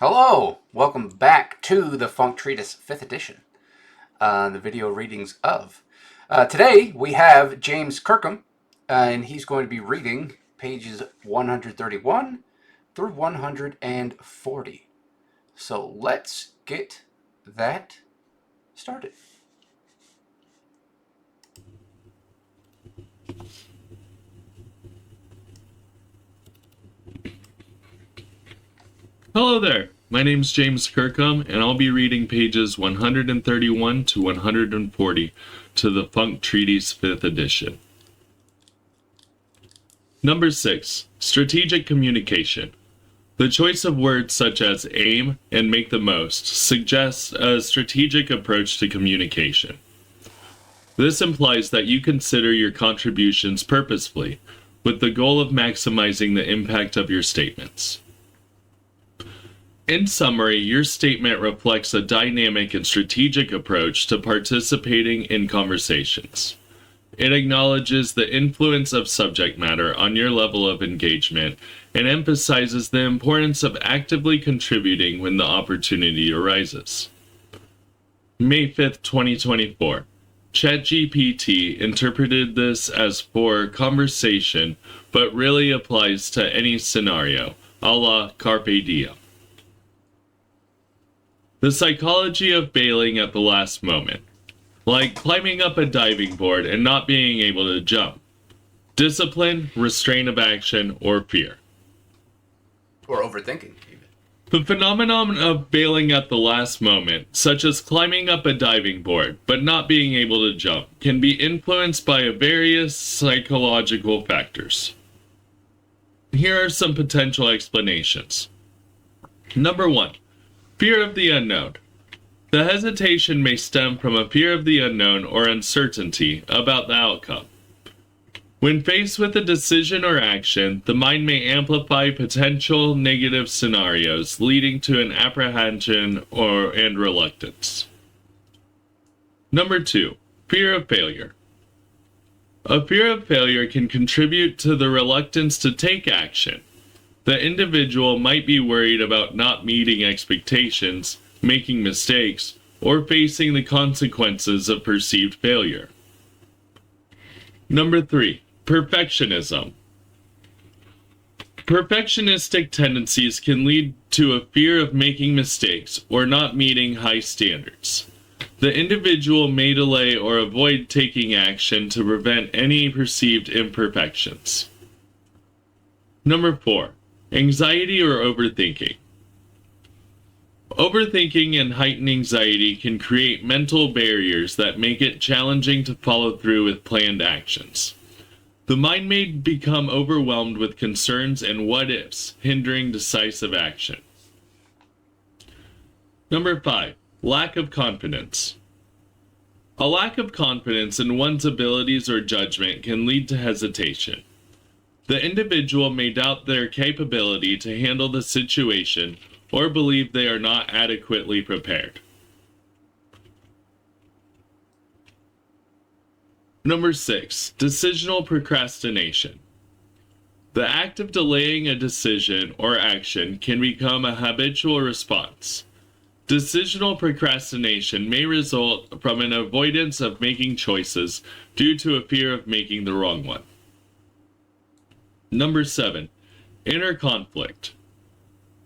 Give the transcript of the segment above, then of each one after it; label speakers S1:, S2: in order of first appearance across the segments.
S1: Hello! Welcome back to the Funk Treatise 5th edition, the video readings of. Today we have James Kirkham, and he's going to be reading pages 131 through 140. So let's get that started.
S2: Hello there, my name's James Kirkham, and I'll be reading pages 131 to 140 to the Funk Treatise 5th edition. Number 6. Strategic communication. The choice of words such as aim and make the most suggests a strategic approach to communication. This implies that you consider your contributions purposefully, with the goal of maximizing the impact of your statements. In summary, your statement reflects a dynamic and strategic approach to participating in conversations. It acknowledges the influence of subject matter on your level of engagement and emphasizes the importance of actively contributing when the opportunity arises. May 5th, 2024. ChatGPT interpreted this as for conversation, but really applies to any scenario, a la Carpe Diem. The psychology of bailing at the last moment, like climbing up a diving board and not being able to jump. Discipline, restraint of action, or fear.
S1: Or overthinking, even.
S2: The phenomenon of bailing at the last moment, such as climbing up a diving board but not being able to jump, can be influenced by various psychological factors. Here are some potential explanations. Number 1. Fear of the unknown. The hesitation may stem from a fear of the unknown or uncertainty about the outcome. When faced with a decision or action, the mind may amplify potential negative scenarios, leading to an apprehension and reluctance. Number 2. Fear of failure. A fear of failure can contribute to the reluctance to take action. The individual might be worried about not meeting expectations, making mistakes, or facing the consequences of perceived failure. Number 3. Perfectionism. Perfectionistic tendencies can lead to a fear of making mistakes or not meeting high standards. The individual may delay or avoid taking action to prevent any perceived imperfections. Number 4. Anxiety or overthinking. Overthinking and heightened anxiety can create mental barriers that make it challenging to follow through with planned actions. The mind may become overwhelmed with concerns and what-ifs, hindering decisive action. Number 5. Lack of confidence. A lack of confidence in one's abilities or judgment can lead to hesitation. The individual may doubt their capability to handle the situation or believe they are not adequately prepared. Number 6. Decisional procrastination. The act of delaying a decision or action can become a habitual response. Decisional procrastination may result from an avoidance of making choices due to a fear of making the wrong one. Number 7. Inner conflict.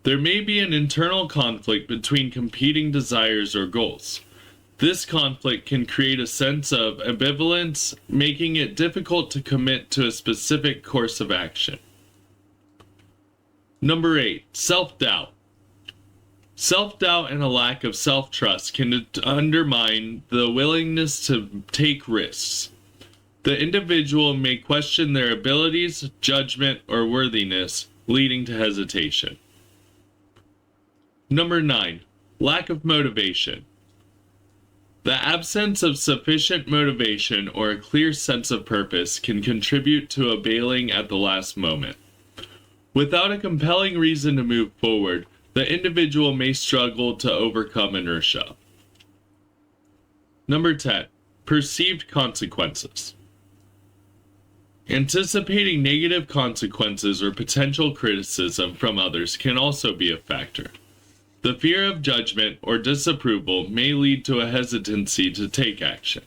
S2: There may be an internal conflict between competing desires or goals. This conflict can create a sense of ambivalence, making it difficult to commit to a specific course of action. Number 8. Self-doubt. Self-doubt and a lack of self-trust can undermine the willingness to take risks. The individual may question their abilities, judgment, or worthiness, leading to hesitation. Number 9. Lack of motivation. The absence of sufficient motivation or a clear sense of purpose can contribute to a bailing at the last moment. Without a compelling reason to move forward, the individual may struggle to overcome inertia. Number 10. Perceived consequences. Anticipating negative consequences or potential criticism from others can also be a factor. The fear of judgment or disapproval may lead to a hesitancy to take action.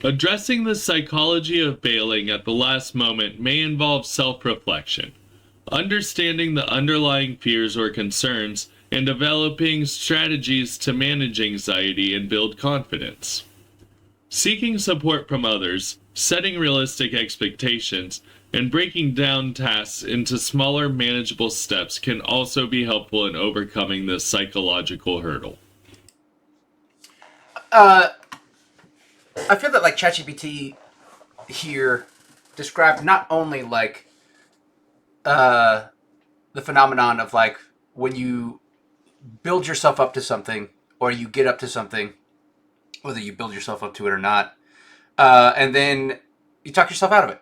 S2: Addressing the psychology of bailing at the last moment may involve self-reflection, understanding the underlying fears or concerns, and developing strategies to manage anxiety and build confidence. Seeking support from others, setting realistic expectations, and breaking down tasks into smaller, manageable steps can also be helpful in overcoming this psychological hurdle.
S1: I feel that like ChatGPT here described not only like the phenomenon of like when you build yourself up to something or you get up to something, whether you build yourself up to it or not, and then you talk yourself out of it.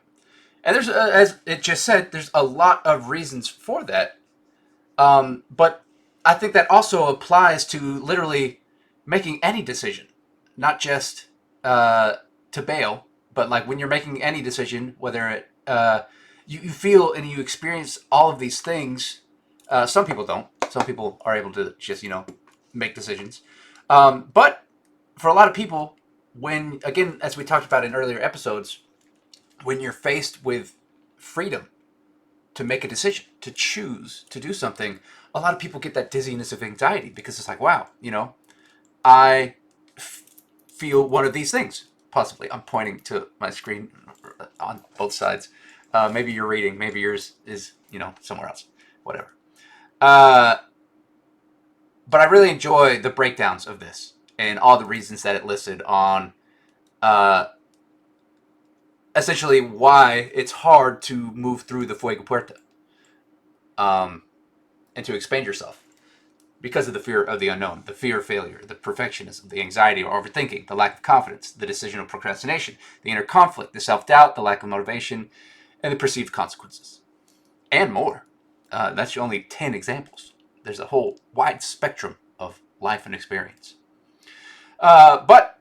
S1: And there's, as it just said, there's a lot of reasons for that. But I think that also applies to literally making any decision, not just to bail, but like when you're making any decision, whether it you feel and you experience all of these things. Some people don't. Some people are able to just make decisions. But for a lot of people, when again, as we talked about in earlier episodes, when you're faced with freedom to make a decision, to choose to do something, a lot of people get that dizziness of anxiety because it's like, wow, I feel one of these things. Possibly, I'm pointing to my screen on both sides. Maybe you're reading, maybe yours is, somewhere else. Whatever. But I really enjoy the breakdowns of this and all the reasons that it listed on essentially why it's hard to move through the Fuego Puerta and to expand yourself because of the fear of the unknown, the fear of failure, the perfectionism, the anxiety or overthinking, the lack of confidence, the decisional procrastination, the inner conflict, the self-doubt, the lack of motivation, and the perceived consequences, and more. That's only 10 examples. There's a whole wide spectrum of life and experience. But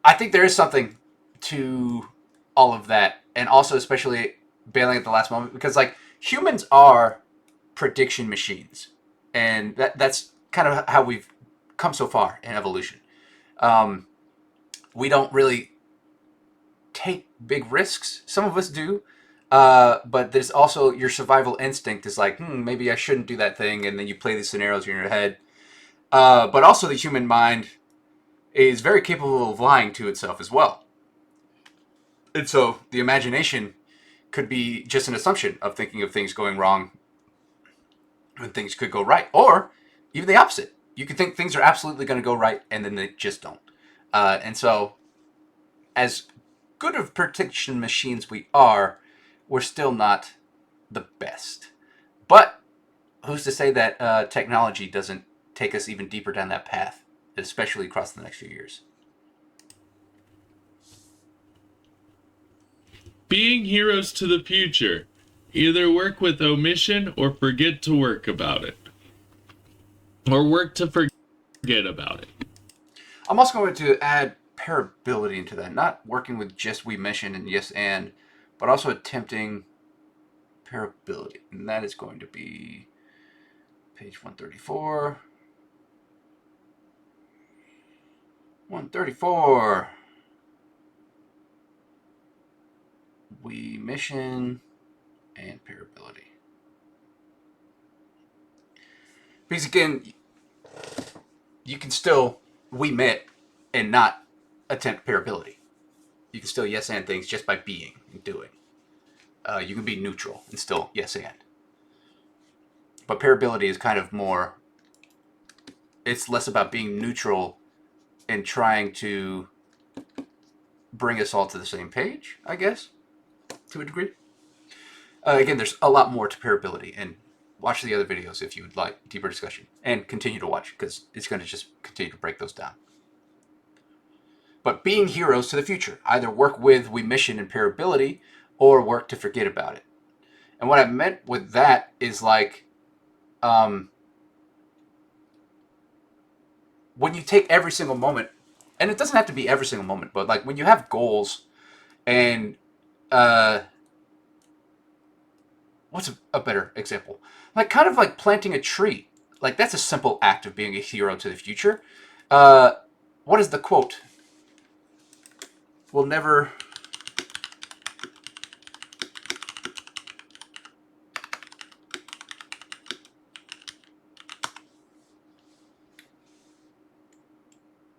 S1: I think there is something to all of that, and also especially bailing at the last moment, because like humans are prediction machines, and that's kind of how we've come so far in evolution. We don't really take big risks. Some of us do, but there's also your survival instinct is like, maybe I shouldn't do that thing, and then you play these scenarios in your head. But also the human mind is very capable of lying to itself as well. And so the imagination could be just an assumption of thinking of things going wrong when things could go right. Or even the opposite. You could think things are absolutely going to go right and then they just don't. And so as good of prediction machines we are, we're still not the best. But who's to say that technology doesn't take us even deeper down that path, especially across the next few years?
S2: Being heroes to the future. Either work with omission or forget to work about it. Or work to forget about it.
S1: I'm also going to add parability into that. Not working with just we mission and yes and, but also attempting parability. And that is going to be page 134. 134. We mission and parability. Because again, you can still we met and not attempt parability. You can still yes and things just by being and doing. You can be neutral and still yes and. But parability is kind of more. It's less about being neutral and trying to bring us all to the same page, I guess, to a degree. Again, there's a lot more to parability, and watch the other videos if you would like deeper discussion, and continue to watch because it's going to just continue to break those down. But being heroes to the future, either work with we mission and parability, or work to forget about it. And what I meant with that is like, when you take every single moment, and it doesn't have to be every single moment, but like when you have goals and what's a better example? Like kind of like planting a tree. Like that's a simple act of being a hero to the future. Uh, what is the quote? We'll never.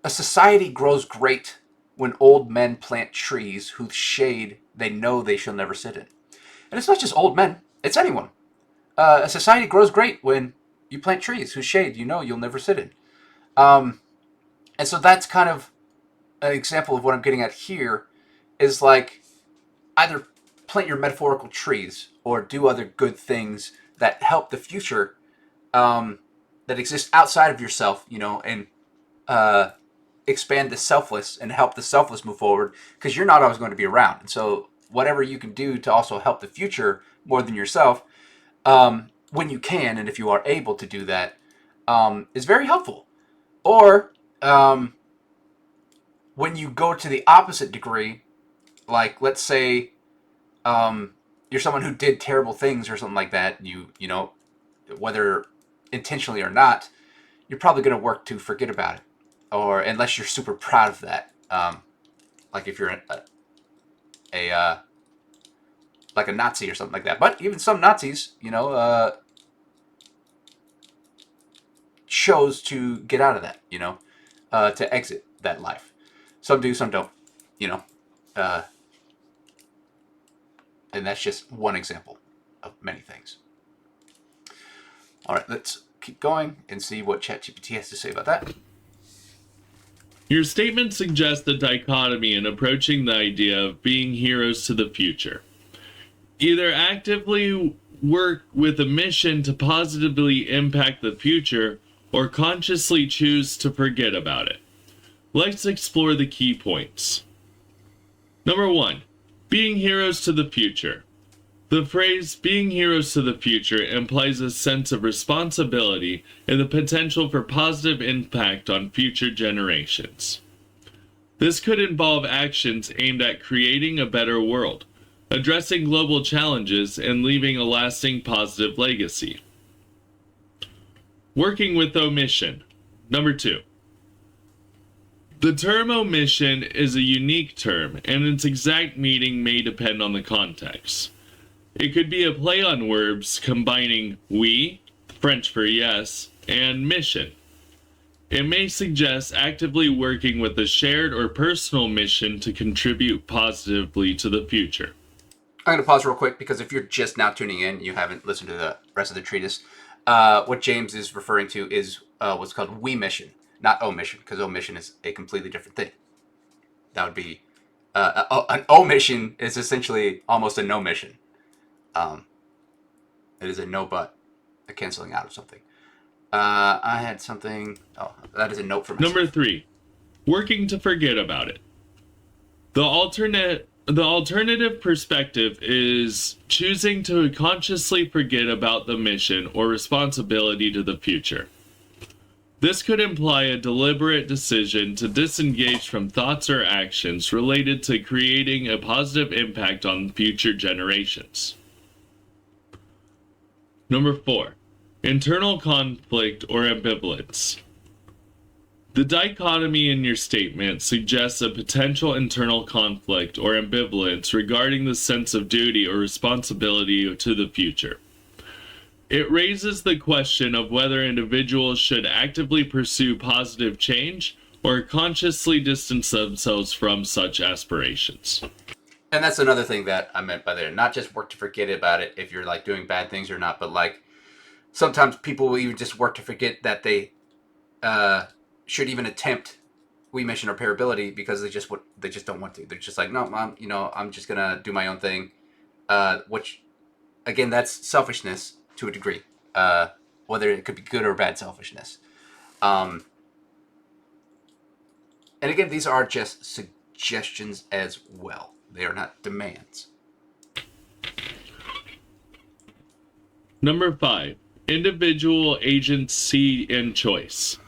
S1: A society grows great when old men plant trees whose shade they know they shall never sit in. And it's not just old men, it's anyone. A society grows great when you plant trees whose shade you know you'll never sit in. Um, and so that's kind of an example of what I'm getting at here is like either plant your metaphorical trees or do other good things that help the future that exist outside of yourself, and uh, expand the selfless and help the selfless move forward because you're not always going to be around. And so, whatever you can do to also help the future more than yourself, when you can and if you are able to do that, is very helpful. Or when you go to the opposite degree, like let's say you're someone who did terrible things or something like that, you know, whether intentionally or not, you're probably going to work to forget about it, or unless you're super proud of that. Like if you're a like a Nazi or something like that. But even some Nazis, chose to get out of that, to exit that life. Some do, some don't, you know. Uh, and that's just one example of many things. All right, let's keep going and see what ChatGPT has to say about that.
S2: Your statement suggests a dichotomy in approaching the idea of being heroes to the future. Either actively work with a mission to positively impact the future, or consciously choose to forget about it. Let's explore the key points. Number 1. Being heroes to the future. The phrase being heroes to the future implies a sense of responsibility and the potential for positive impact on future generations. This could involve actions aimed at creating a better world, addressing global challenges, and leaving a lasting positive legacy. Working with omission. Number 2. The term omission is a unique term, and its exact meaning may depend on the context. It could be a play on words combining we, French for yes, and mission. It may suggest actively working with a shared or personal mission to contribute positively to the future.
S1: I'm going to pause real quick because if you're just now tuning in, you haven't listened to the rest of the treatise. What James is referring to is what's called we mission, not omission, because omission is a completely different thing. That would be an omission is essentially almost a no mission. It is a no but, a canceling out of something. I had something. Oh, that is a note from
S2: Number 3. Working to forget about it. The alternative perspective is choosing to consciously forget about the mission or responsibility to the future. This could imply a deliberate decision to disengage from thoughts or actions related to creating a positive impact on future generations. Number 4. Internal conflict or ambivalence. The dichotomy in your statement suggests a potential internal conflict or ambivalence regarding the sense of duty or responsibility to the future. It raises the question of whether individuals should actively pursue positive change or consciously distance themselves from such aspirations.
S1: And that's another thing that I meant by there. Not just work to forget about it if you're like doing bad things or not, but like sometimes people will even just work to forget that they should even attempt we mission or parability because they just don't want to. They're just like, no, I'm just gonna do my own thing. Which again, that's selfishness to a degree. Whether it could be good or bad selfishness. And again, these are just suggestions as well. They are not demands.
S2: Number 5. Individual agency and choice.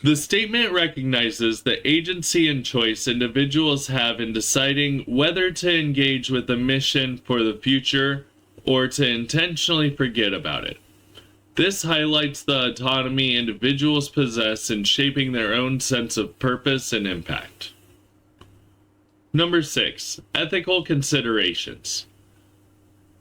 S2: The statement recognizes the agency and choice individuals have in deciding whether to engage with a mission for the future or to intentionally forget about it. This highlights the autonomy individuals possess in shaping their own sense of purpose and impact. Number 6. Ethical considerations.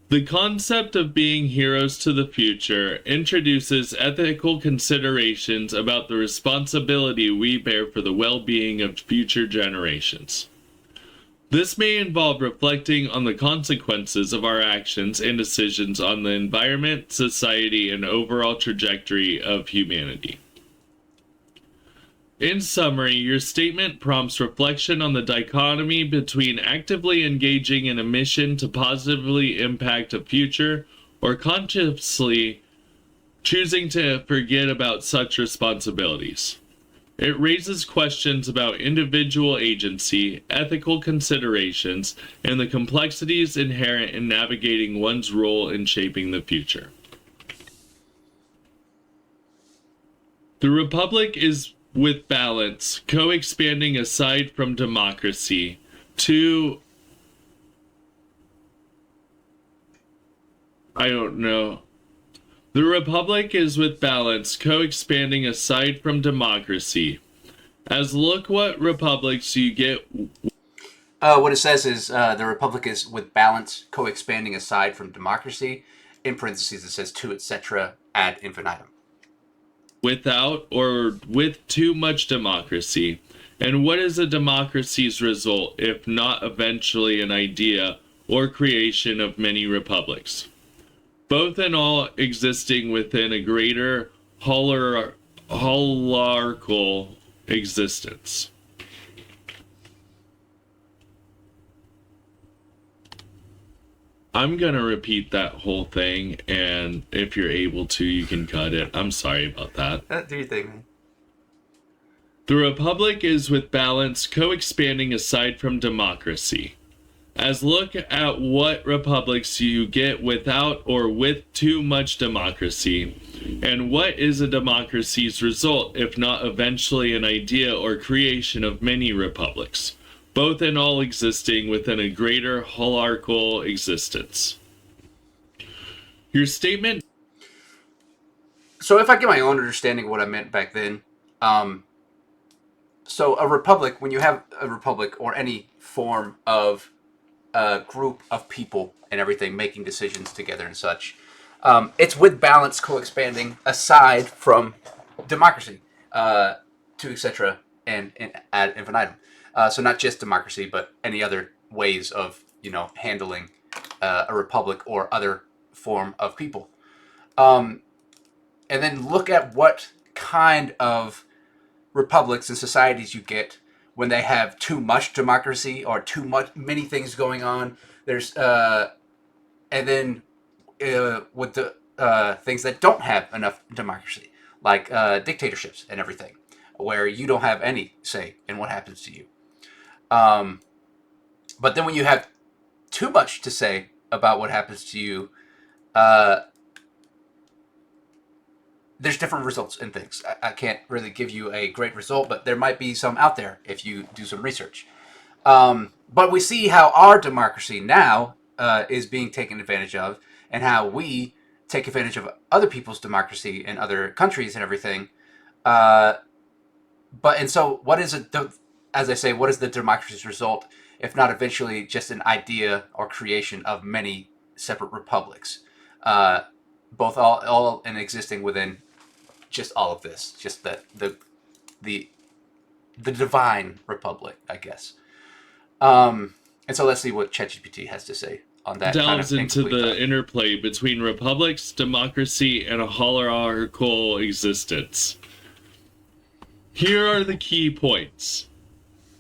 S2: The concept of being heroes to the future introduces ethical considerations about the responsibility we bear for the well-being of future generations. This may involve reflecting on the consequences of our actions and decisions on the environment, society, and overall trajectory of humanity. In summary, your statement prompts reflection on the dichotomy between actively engaging in a mission to positively impact a future or consciously choosing to forget about such responsibilities. It raises questions about individual agency, ethical considerations, and the complexities inherent in navigating one's role in shaping the future. The Republic is with balance, co-expanding aside from democracy, to... The Republic is with balance, co-expanding aside from democracy. As look what republics you get...
S1: What it says is the Republic is with balance, co-expanding aside from democracy. In parentheses, it says to etc. ad infinitum.
S2: Without or with too much democracy. And what is a democracy's result if not eventually an idea or creation of many republics? Both and all existing within a greater hierarchical existence. I'm gonna repeat that whole thing, and if you're able to, you can cut it. I'm sorry about that.
S1: Do your thing, man.
S2: The Republic is with balance, co-expanding aside from democracy. As look at what republics you get without or with too much democracy, and what is a democracy's result if not eventually an idea or creation of many republics, both and all existing within a greater hierarchical existence. Your statement...
S1: So if I get my own understanding of what I meant back then, so a republic, when you have a republic or any form of a group of people and everything making decisions together and such, it's with balance, co-expanding aside from democracy, to etc. and ad infinitum. So not just democracy, but any other ways of handling a republic or other form of people. And then look at what kind of republics and societies you get when they have too much democracy or many things going on. There's and then with the things that don't have enough democracy, like dictatorships and everything, where you don't have any say in what happens to you. But then when you have too much to say about what happens to you, there's different results in things. I can't really give you a great result, but there might be some out there if you do some research. But we see how our democracy now is being taken advantage of, and how we take advantage of other people's democracy in other countries and everything. So what is it? As I say, what is the democracy's result if not eventually just an idea or creation of many separate republics, both all and existing within just all of this, just the divine republic, I guess. And so let's see what ChatGPT has to say on that.
S2: Delves into the interplay between republics, democracy, and a hierarchical existence. Here are the key points.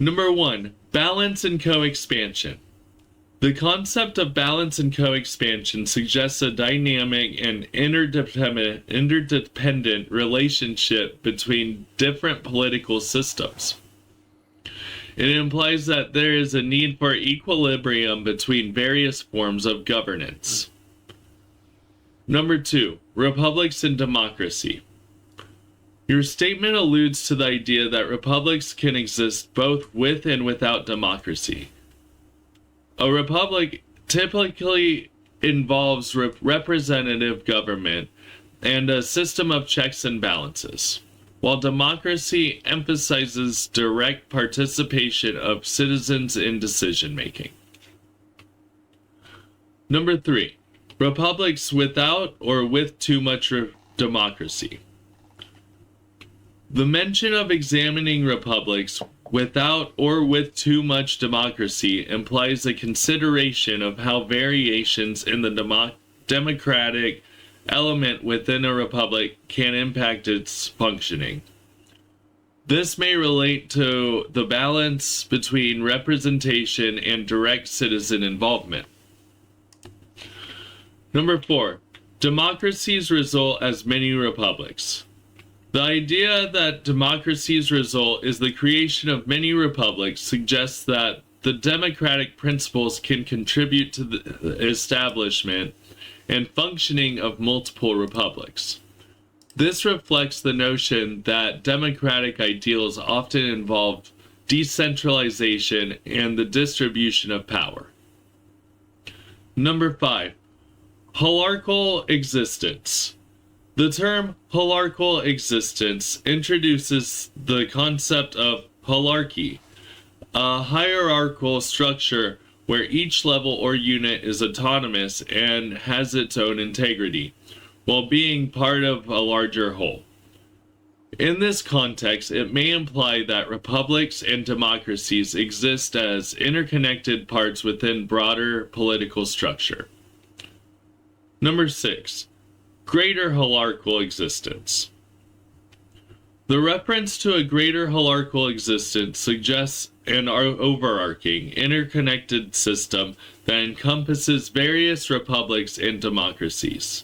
S2: Number 1, balance and co-expansion. The concept of balance and co-expansion suggests a dynamic and interdependent relationship between different political systems. It implies that there is a need for equilibrium between various forms of governance. Number 2, republics and democracy. Your statement alludes to the idea that republics can exist both with and without democracy. A republic typically involves representative government and a system of checks and balances, while democracy emphasizes direct participation of citizens in decision making. Number 3, republics without or with too much democracy. The mention of examining republics without or with too much democracy implies a consideration of how variations in the democratic element within a republic can impact its functioning. This may relate to the balance between representation and direct citizen involvement. Number 4, democracies result as mini republics. The idea that democracies result is the creation of many republics suggests that the democratic principles can contribute to the establishment and functioning of multiple republics. This reflects the notion that democratic ideals often involve decentralization and the distribution of power. Number 5, holarchical existence. The term holarchical existence introduces the concept of holarchy, a hierarchical structure where each level or unit is autonomous and has its own integrity, while being part of a larger whole. In this context, it may imply that republics and democracies exist as interconnected parts within broader political structure. Number 6, greater holarchical existence. The reference to a greater holarchical existence suggests an overarching, interconnected system that encompasses various republics and democracies.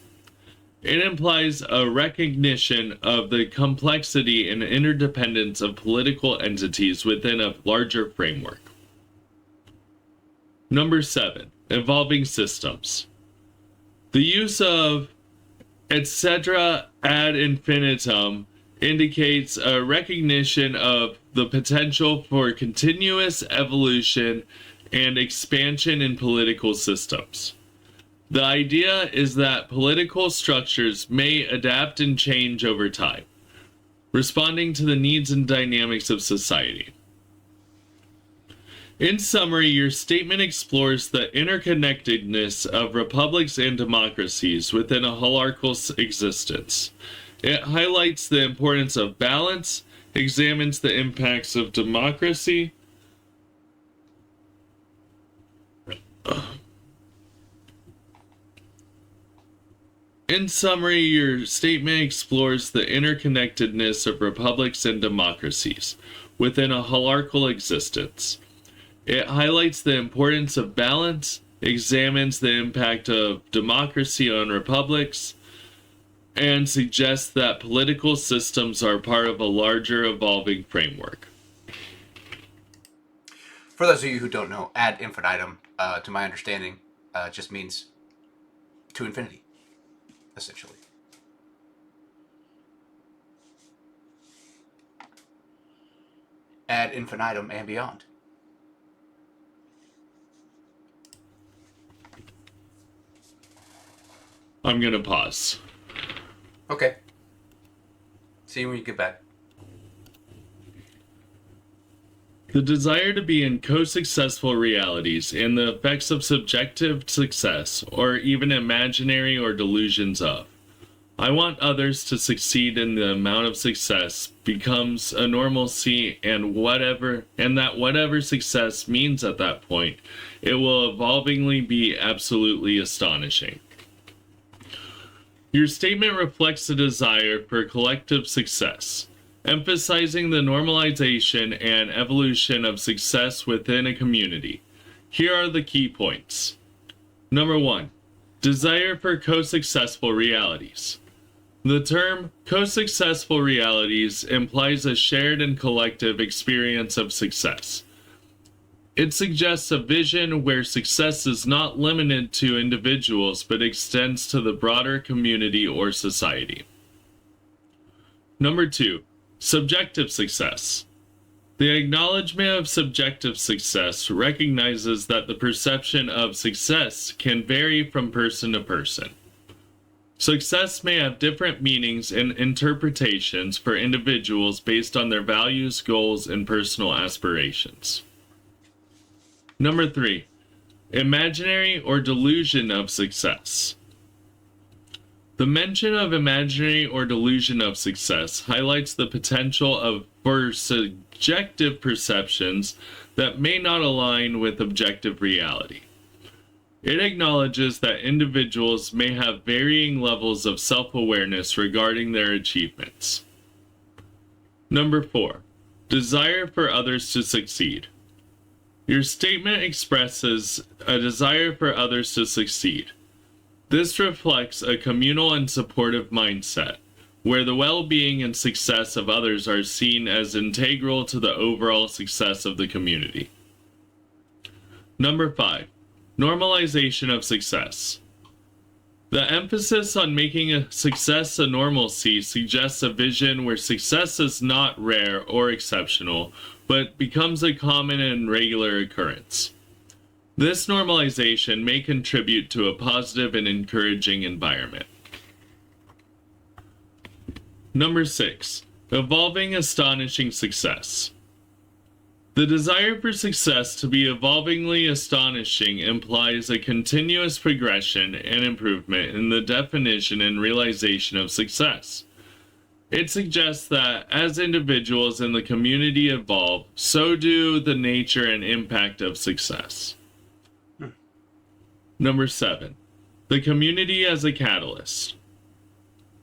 S2: It implies a recognition of the complexity and interdependence of political entities within a larger framework. Number 7, evolving systems. The use of etc. ad infinitum indicates a recognition of the potential for continuous evolution and expansion in political systems. The idea is that political structures may adapt and change over time, responding to the needs and dynamics of society. In summary, your statement explores the interconnectedness of republics and democracies within a holarchical existence. It highlights the importance of balance, examines the impacts of democracy, In summary, your statement explores the interconnectedness of republics and democracies within a holarchical existence. It highlights the importance of balance, examines the impact of democracy on republics, and suggests that political systems are part of a larger evolving framework.
S1: For those of you who don't know, ad infinitum, to my understanding, just means to infinity, essentially. Ad infinitum and beyond.
S2: I'm going to pause.
S1: Okay. See you when you get back.
S2: The desire to be in co-successful realities and the effects of subjective success, or even imaginary or delusions of. I want others to succeed in the amount of success becomes a normalcy, and that whatever success means at that point, it will evolvingly be absolutely astonishing. Your statement reflects a desire for collective success, emphasizing the normalization and evolution of success within a community. Here are the key points. Number 1, desire for co-successful realities. The term co-successful realities implies a shared and collective experience of success. It suggests a vision where success is not limited to individuals but extends to the broader community or society. Number 2, subjective success. The acknowledgement of subjective success recognizes that the perception of success can vary from person to person. Success may have different meanings and interpretations for individuals based on their values, goals, and personal aspirations. Number 3. Imaginary or delusion of success. The mention of imaginary or delusion of success highlights the potential for subjective perceptions that may not align with objective reality. It acknowledges that individuals may have varying levels of self-awareness regarding their achievements. Number 4. Desire for others to succeed. Your statement expresses a desire for others to succeed. This reflects a communal and supportive mindset, where the well-being and success of others are seen as integral to the overall success of the community. Number 5. Normalization of success. The emphasis on making a success a normalcy suggests a vision where success is not rare or exceptional, but becomes a common and regular occurrence. This normalization may contribute to a positive and encouraging environment. Number 6. Evolving astonishing success. The desire for success to be evolvingly astonishing implies a continuous progression and improvement in the definition and realization of success. It suggests that as individuals in the community evolve, so do the nature and impact of success. Number 7. The community as a catalyst.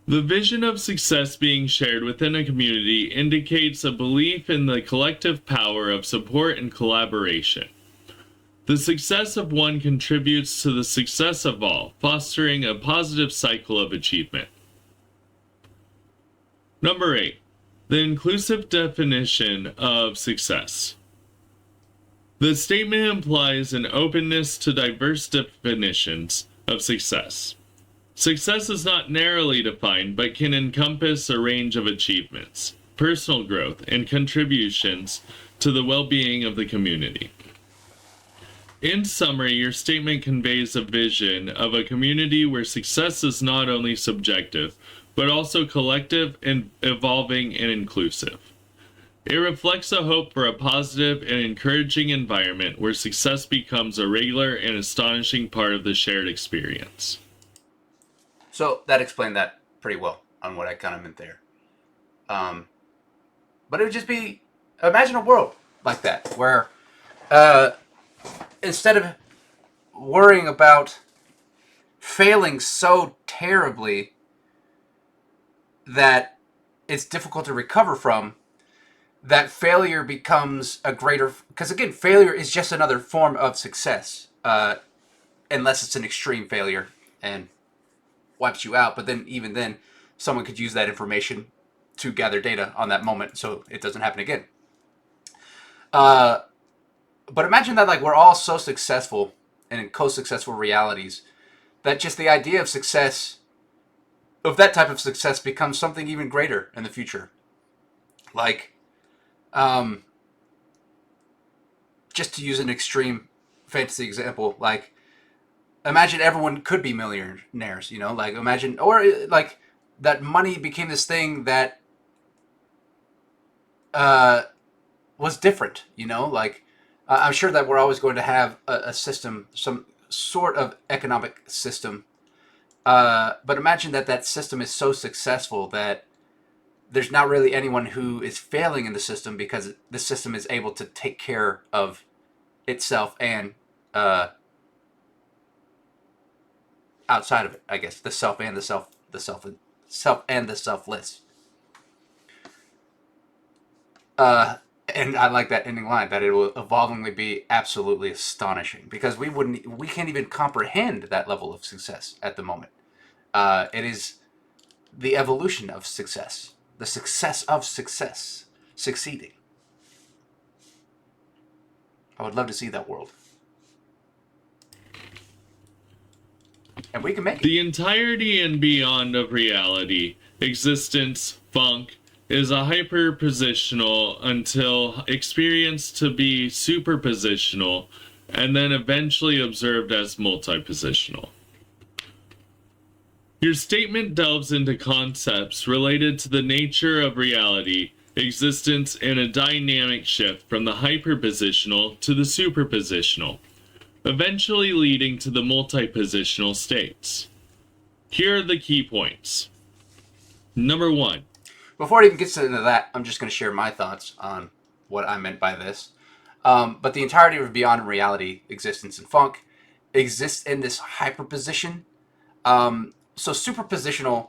S2: The vision of success being shared within a community indicates a belief in the collective power of support and collaboration. The success of one contributes to the success of all, fostering a positive cycle of achievement. Number 8. The inclusive definition of success. The statement implies an openness to diverse definitions of success. Success is not narrowly defined, but can encompass a range of achievements, personal growth, and contributions to the well-being of the community. In summary, your statement conveys a vision of a community where success is not only subjective, but also collective and evolving and inclusive. It reflects a hope for a positive and encouraging environment where success becomes a regular and astonishing part of the shared experience.
S1: So that explained that pretty well on what I kind of meant there. But it would just be, imagine a world like that where instead of worrying about failing so terribly that it's difficult to recover from, that failure becomes a greater, because again, failure is just another form of success, unless it's an extreme failure and wipes you out. But then even then, someone could use that information to gather data on that moment so it doesn't happen again. But imagine that, like, we're all so successful and in co-successful realities that just the idea of success, of that type of success, becomes something even greater in the future. Like, just to use an extreme fantasy example, like, imagine everyone could be millionaires, you know, like imagine, or like that money became this thing that was different, you know, like I'm sure that we're always going to have a system, some sort of economic system. But imagine that that system is so successful that there's not really anyone who is failing in the system because the system is able to take care of itself and outside of it, I guess, the self and the self and the selfless. And I like that ending line, that it will evolvingly be absolutely astonishing, because we can't even comprehend that level of success at the moment. It is the evolution of success, the success of success, succeeding. I would love to see that world. And we can make it.
S2: The entirety and beyond of reality, existence, funk, is a hyperpositional until experienced to be superpositional and then eventually observed as multipositional. Your statement delves into concepts related to the nature of reality, existence, and a dynamic shift from the hyperpositional to the superpositional, eventually leading to the multipositional states. Here are the key points. Number 1.
S1: Before it even gets into that, I'm just going to share my thoughts on what I meant by this. But the entirety of Beyond Reality, Existence, and Funk exists in this hyperposition. So superpositional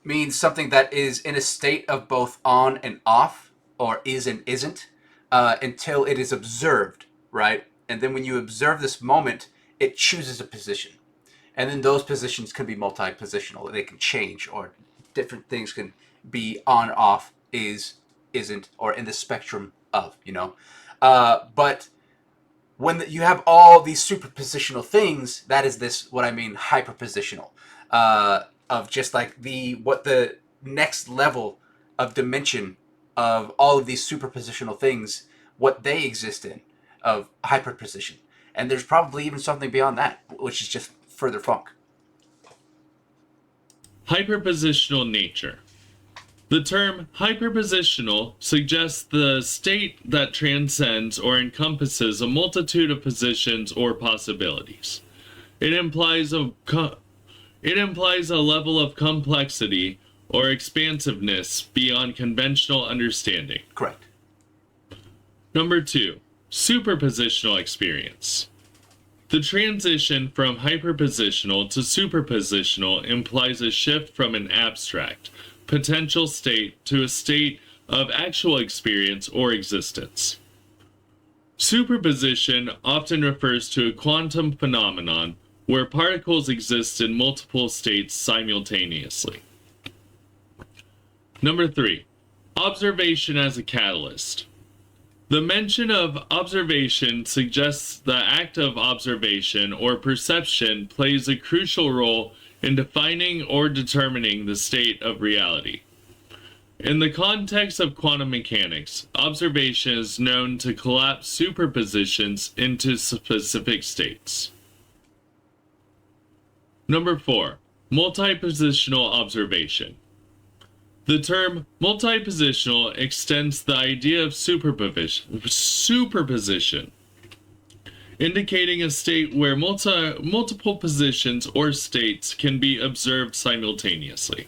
S1: means something that is in a state of both on and off, or is and isn't, until it is observed, right? And then when you observe this moment, it chooses a position. And then those positions can be multi-positional. They can change, or different things can be on, off, is, isn't, or in the spectrum of, But when you have all these superpositional things, that is this, what I mean, hyperpositional. Of just like what the next level of dimension of all of these superpositional things, what they exist in, of hyperposition. And there's probably even something beyond that, which is just further funk.
S2: Hyperpositional nature. The term hyperpositional suggests the state that transcends or encompasses a multitude of positions or possibilities. It implies a level of complexity or expansiveness beyond conventional understanding.
S1: Correct.
S2: Number 2, superpositional experience. The transition from hyperpositional to superpositional implies a shift from an abstract, potential state to a state of actual experience or existence. Superposition often refers to a quantum phenomenon where particles exist in multiple states simultaneously. Number 3, observation as a catalyst. The mention of observation suggests the act of observation or perception plays a crucial role in defining or determining the state of reality. In the context of quantum mechanics, observation is known to collapse superpositions into specific states. Number 4, multipositional observation. The term multipositional extends the idea of superposition, indicating a state where multiple positions or states can be observed simultaneously.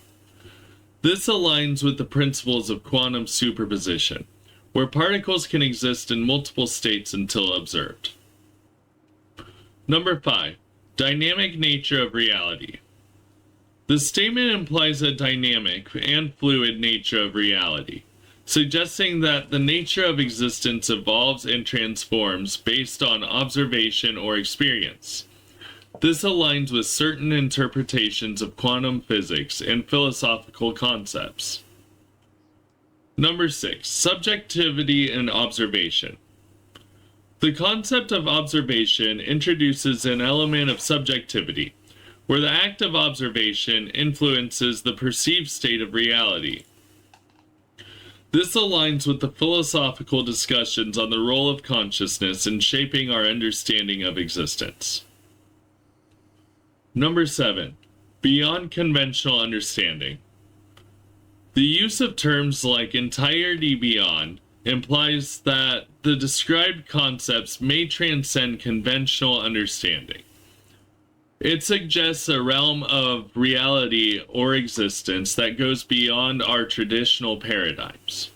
S2: This aligns with the principles of quantum superposition, where particles can exist in multiple states until observed. Number 5, dynamic nature of reality. The statement implies a dynamic and fluid nature of reality, suggesting that the nature of existence evolves and transforms based on observation or experience. This aligns with certain interpretations of quantum physics and philosophical concepts. Number 6, subjectivity and observation. The concept of observation introduces an element of subjectivity, where the act of observation influences the perceived state of reality. This aligns with the philosophical discussions on the role of consciousness in shaping our understanding of existence. Number 7, beyond conventional understanding. The use of terms like entirety beyond implies that the described concepts may transcend conventional understanding. It suggests a realm of reality or existence that goes beyond our traditional paradigms.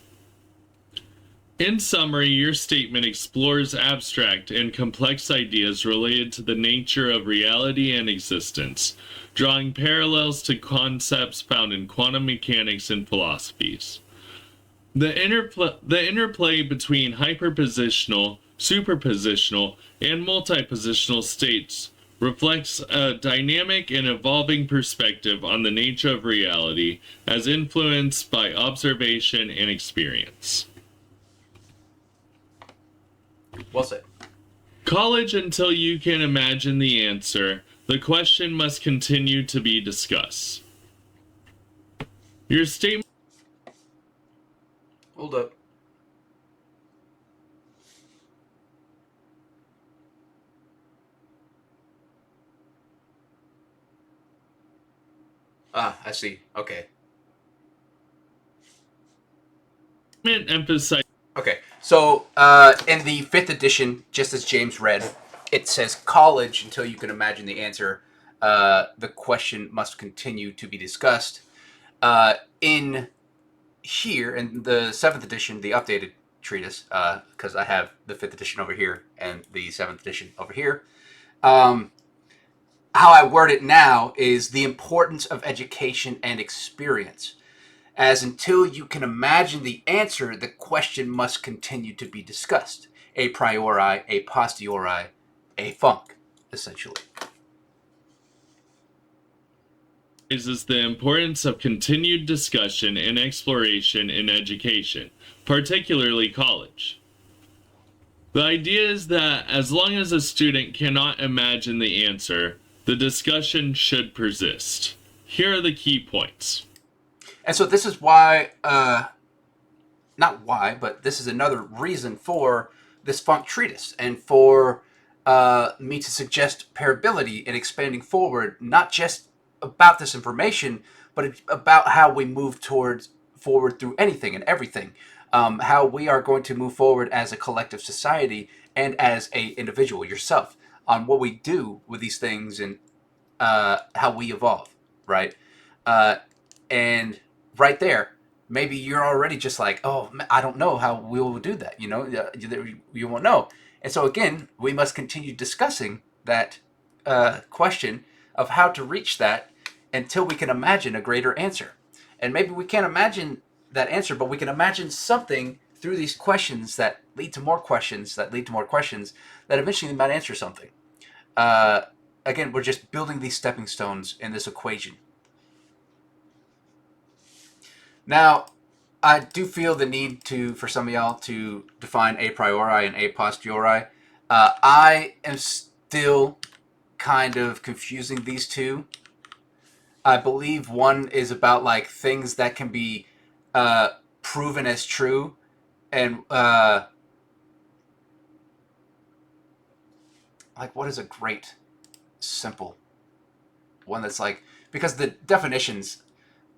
S2: In summary, your statement explores abstract and complex ideas related to the nature of reality and existence, drawing parallels to concepts found in quantum mechanics and philosophies. The interplay between hyperpositional, superpositional, and multipositional states reflects a dynamic and evolving perspective on the nature of reality as influenced by observation and experience.
S1: Well said.
S2: College until you can imagine the answer. The question must continue to be discussed. Your statement
S1: Hold up. Ah, I see. Okay.
S2: Emphasize
S1: Okay. So, in the fifth edition, just as James read, it says college until you can imagine the answer. The question must continue to be discussed. In here, in the seventh edition, the updated treatise, because I have the fifth edition over here and the seventh edition over here. Um, how I word it now is the importance of education and experience. As until you can imagine the answer, the question must continue to be discussed. A priori, a posteriori, a func, essentially.
S2: is the importance of continued discussion and exploration in education, particularly college. The idea is that as long as a student cannot imagine the answer, the discussion should persist. Here are the key points.
S1: And so this is why, not why, but this is another reason for this func treatise and for me to suggest parability in expanding forward, not just about this information, but about how we move towards forward through anything and everything. How we are going to move forward as a collective society and as a individual yourself on what we do with these things and how we evolve, right? Uh, and right there, maybe you're already just like, oh, I don't know how we will do that. You know, you won't know. And so again, we must continue discussing that question of how to reach that until we can imagine a greater answer. And maybe we can't imagine that answer, but we can imagine something through these questions that lead to more questions that lead to more questions that eventually might answer something. Uh, Again, we're just building these stepping stones in this equation. Now, I do feel the need to for some of y'all to define a priori and a posteriori. I am still kind of confusing these two. I believe one is about like things that can be proven as true, and like what is a great simple one that's like because the definitions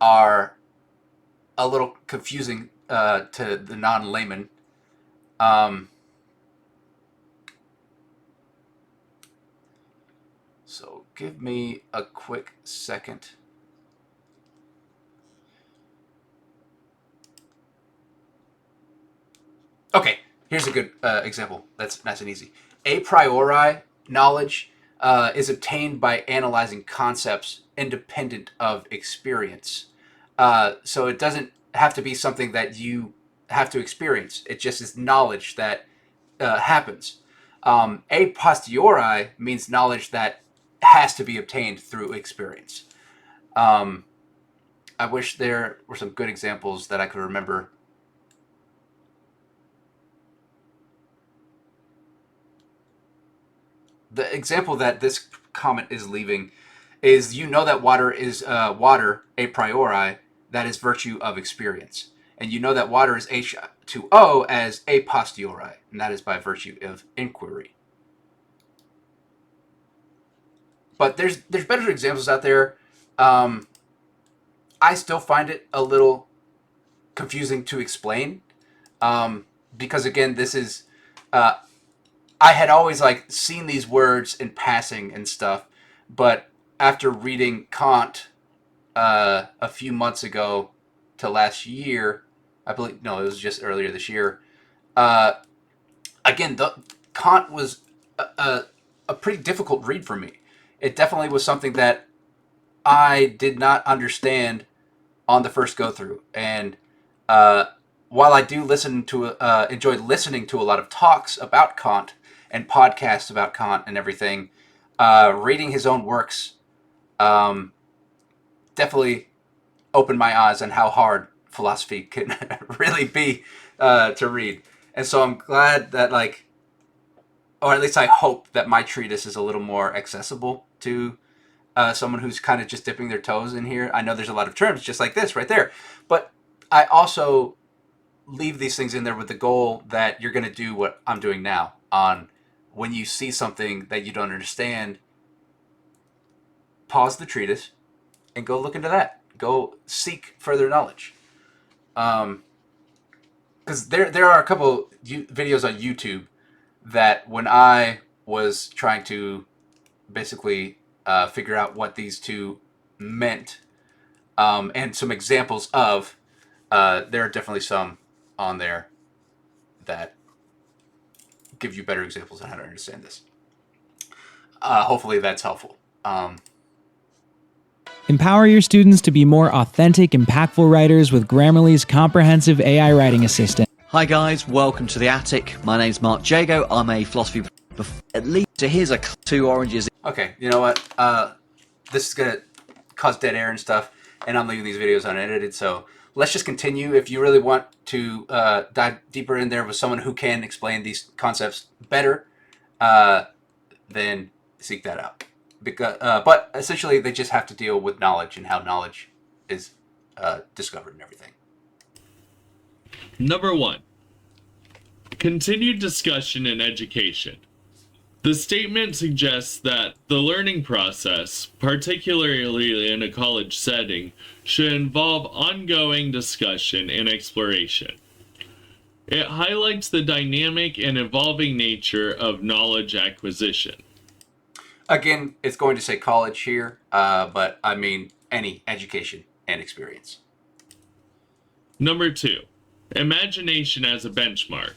S1: are a little confusing to the non-layman. Um, so give me a quick second. Okay, here's a good example. That's nice and easy. A priori knowledge is obtained by analyzing concepts independent of experience. So it doesn't have to be something that you have to experience. It just is knowledge that happens. A posteriori means knowledge that has to be obtained through experience. Um, I wish there were some good examples that I could remember. The example that this comment is leaving is you know that water is water a priori, that is virtue of experience. And you know that water is H2O as a posteriori, and that is by virtue of inquiry. But there's better examples out there. Um, I still find it a little confusing to explain because again, this is uh, I had always like seen these words in passing and stuff, but after reading Kant a few months ago to last year, I believe no, it was just earlier this year. Uh, Again, Kant was a pretty difficult read for me. It definitely was something that I did not understand on the first go through, and uh, while I do enjoy listening to a lot of talks about Kant and podcasts about Kant and everything, reading his own works um, definitely opened my eyes on how hard philosophy can really be to read. And so I'm glad that like, or at least I hope that my treatise is a little more accessible to someone who's kind of just dipping their toes in here. I know there's a lot of terms just like this right there, but I also leave these things in there with the goal that you're going to do what I'm doing now. On when you see something that you don't understand, pause the treatise and go look into that. Go seek further knowledge. Because there are a couple videos on YouTube that when I was trying to basically figure out what these two meant, and some examples of, there are definitely some on there that give you better examples on how to understand this. Hopefully that's helpful.
S3: Empower your students to be more authentic, impactful writers with Grammarly's comprehensive AI writing assistant.
S4: Hi guys, welcome to the Attic. My name's Mark Jago. I'm a philosophy at least. So here's a 2 oranges.
S1: Okay, you know what? This is gonna cause dead air and stuff, and I'm leaving these videos unedited. So let's just continue. If you really want to dive deeper in there with someone who can explain these concepts better, then seek that out. Because, but essentially, they just have to deal with knowledge and how knowledge is discovered and everything.
S2: Number 1. Continued discussion in education. The statement suggests that the learning process, particularly in a college setting, should involve ongoing discussion and exploration. It highlights the dynamic and evolving nature of knowledge acquisition.
S1: Again, it's going to say college here, but I mean any education and experience.
S2: Number 2. Imagination as a benchmark.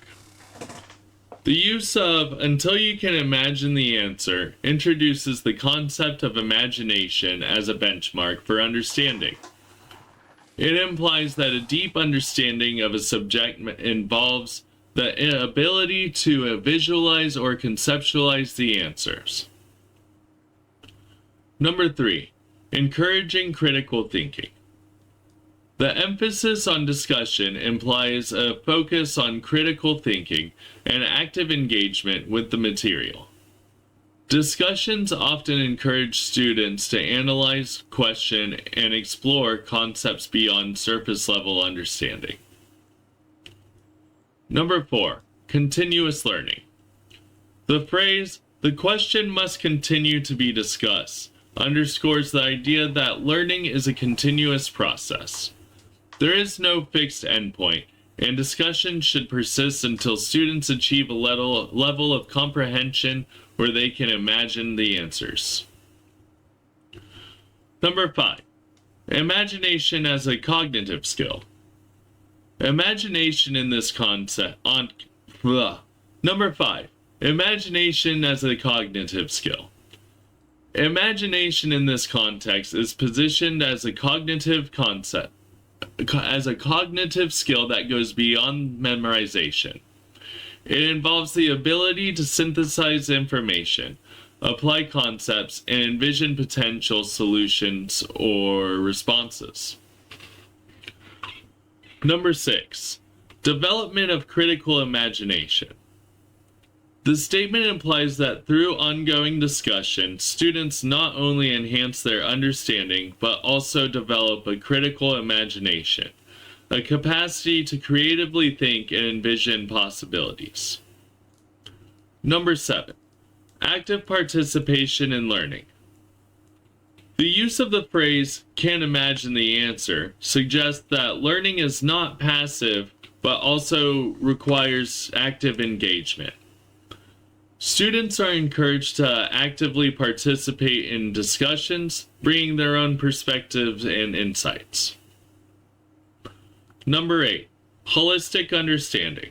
S2: The use of "until you can imagine the answer" introduces the concept of imagination as a benchmark for understanding. It implies that a deep understanding of a subject involves the ability to visualize or conceptualize the answers. Number 3. Encouraging critical thinking. The emphasis on discussion implies a focus on critical thinking and active engagement with the material. Discussions often encourage students to analyze, question, and explore concepts beyond surface-level understanding. Number 4. Continuous learning. The phrase, "the question must continue to be discussed," underscores the idea that learning is a continuous process. There is no fixed endpoint, and discussion should persist until students achieve a level of comprehension where they can imagine the answers. Number 5. Imagination as a cognitive skill. Imagination in this Number 5. Imagination as a cognitive skill. Imagination in this context is positioned as a cognitive skill that goes beyond memorization. It involves the ability to synthesize information, apply concepts, and envision potential solutions or responses. Number 6. Development of critical imagination. The statement implies that through ongoing discussion, students not only enhance their understanding, but also develop a critical imagination, a capacity to creatively think and envision possibilities. Number 7. Active participation in learning. The use of the phrase "can imagine the answer" suggests that learning is not passive, but also requires active engagement. Students are encouraged to actively participate in discussions, bringing their own perspectives and insights. Number 8. Holistic understanding.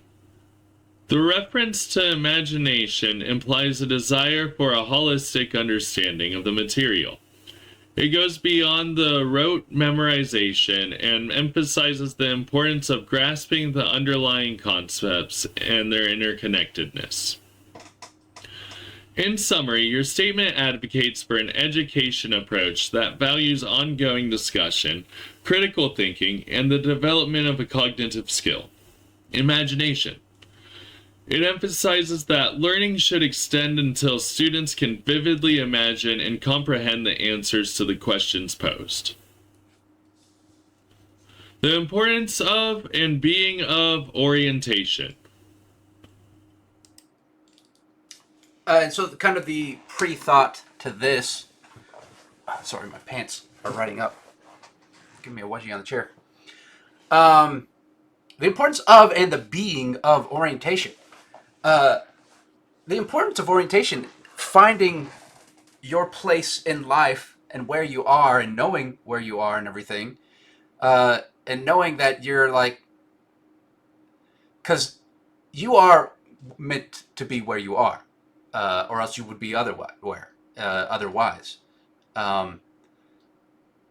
S2: The reference to imagination implies a desire for a holistic understanding of the material. It goes beyond the rote memorization and emphasizes the importance of grasping the underlying concepts and their interconnectedness. In summary, your statement advocates for an education approach that values ongoing discussion, critical thinking, and the development of a cognitive skill, imagination. It emphasizes that learning should extend until students can vividly imagine and comprehend the answers to the questions posed. The importance of and being of orientation.
S1: And so kind of the pre-thought to this, sorry, my pants are riding up. Give me a wedgie on the chair. The importance of and the being of orientation. The importance of orientation, finding your place in life and where you are and knowing where you are and everything, and knowing that you're like, because you are meant to be where you are, or else you would be otherwise. Um,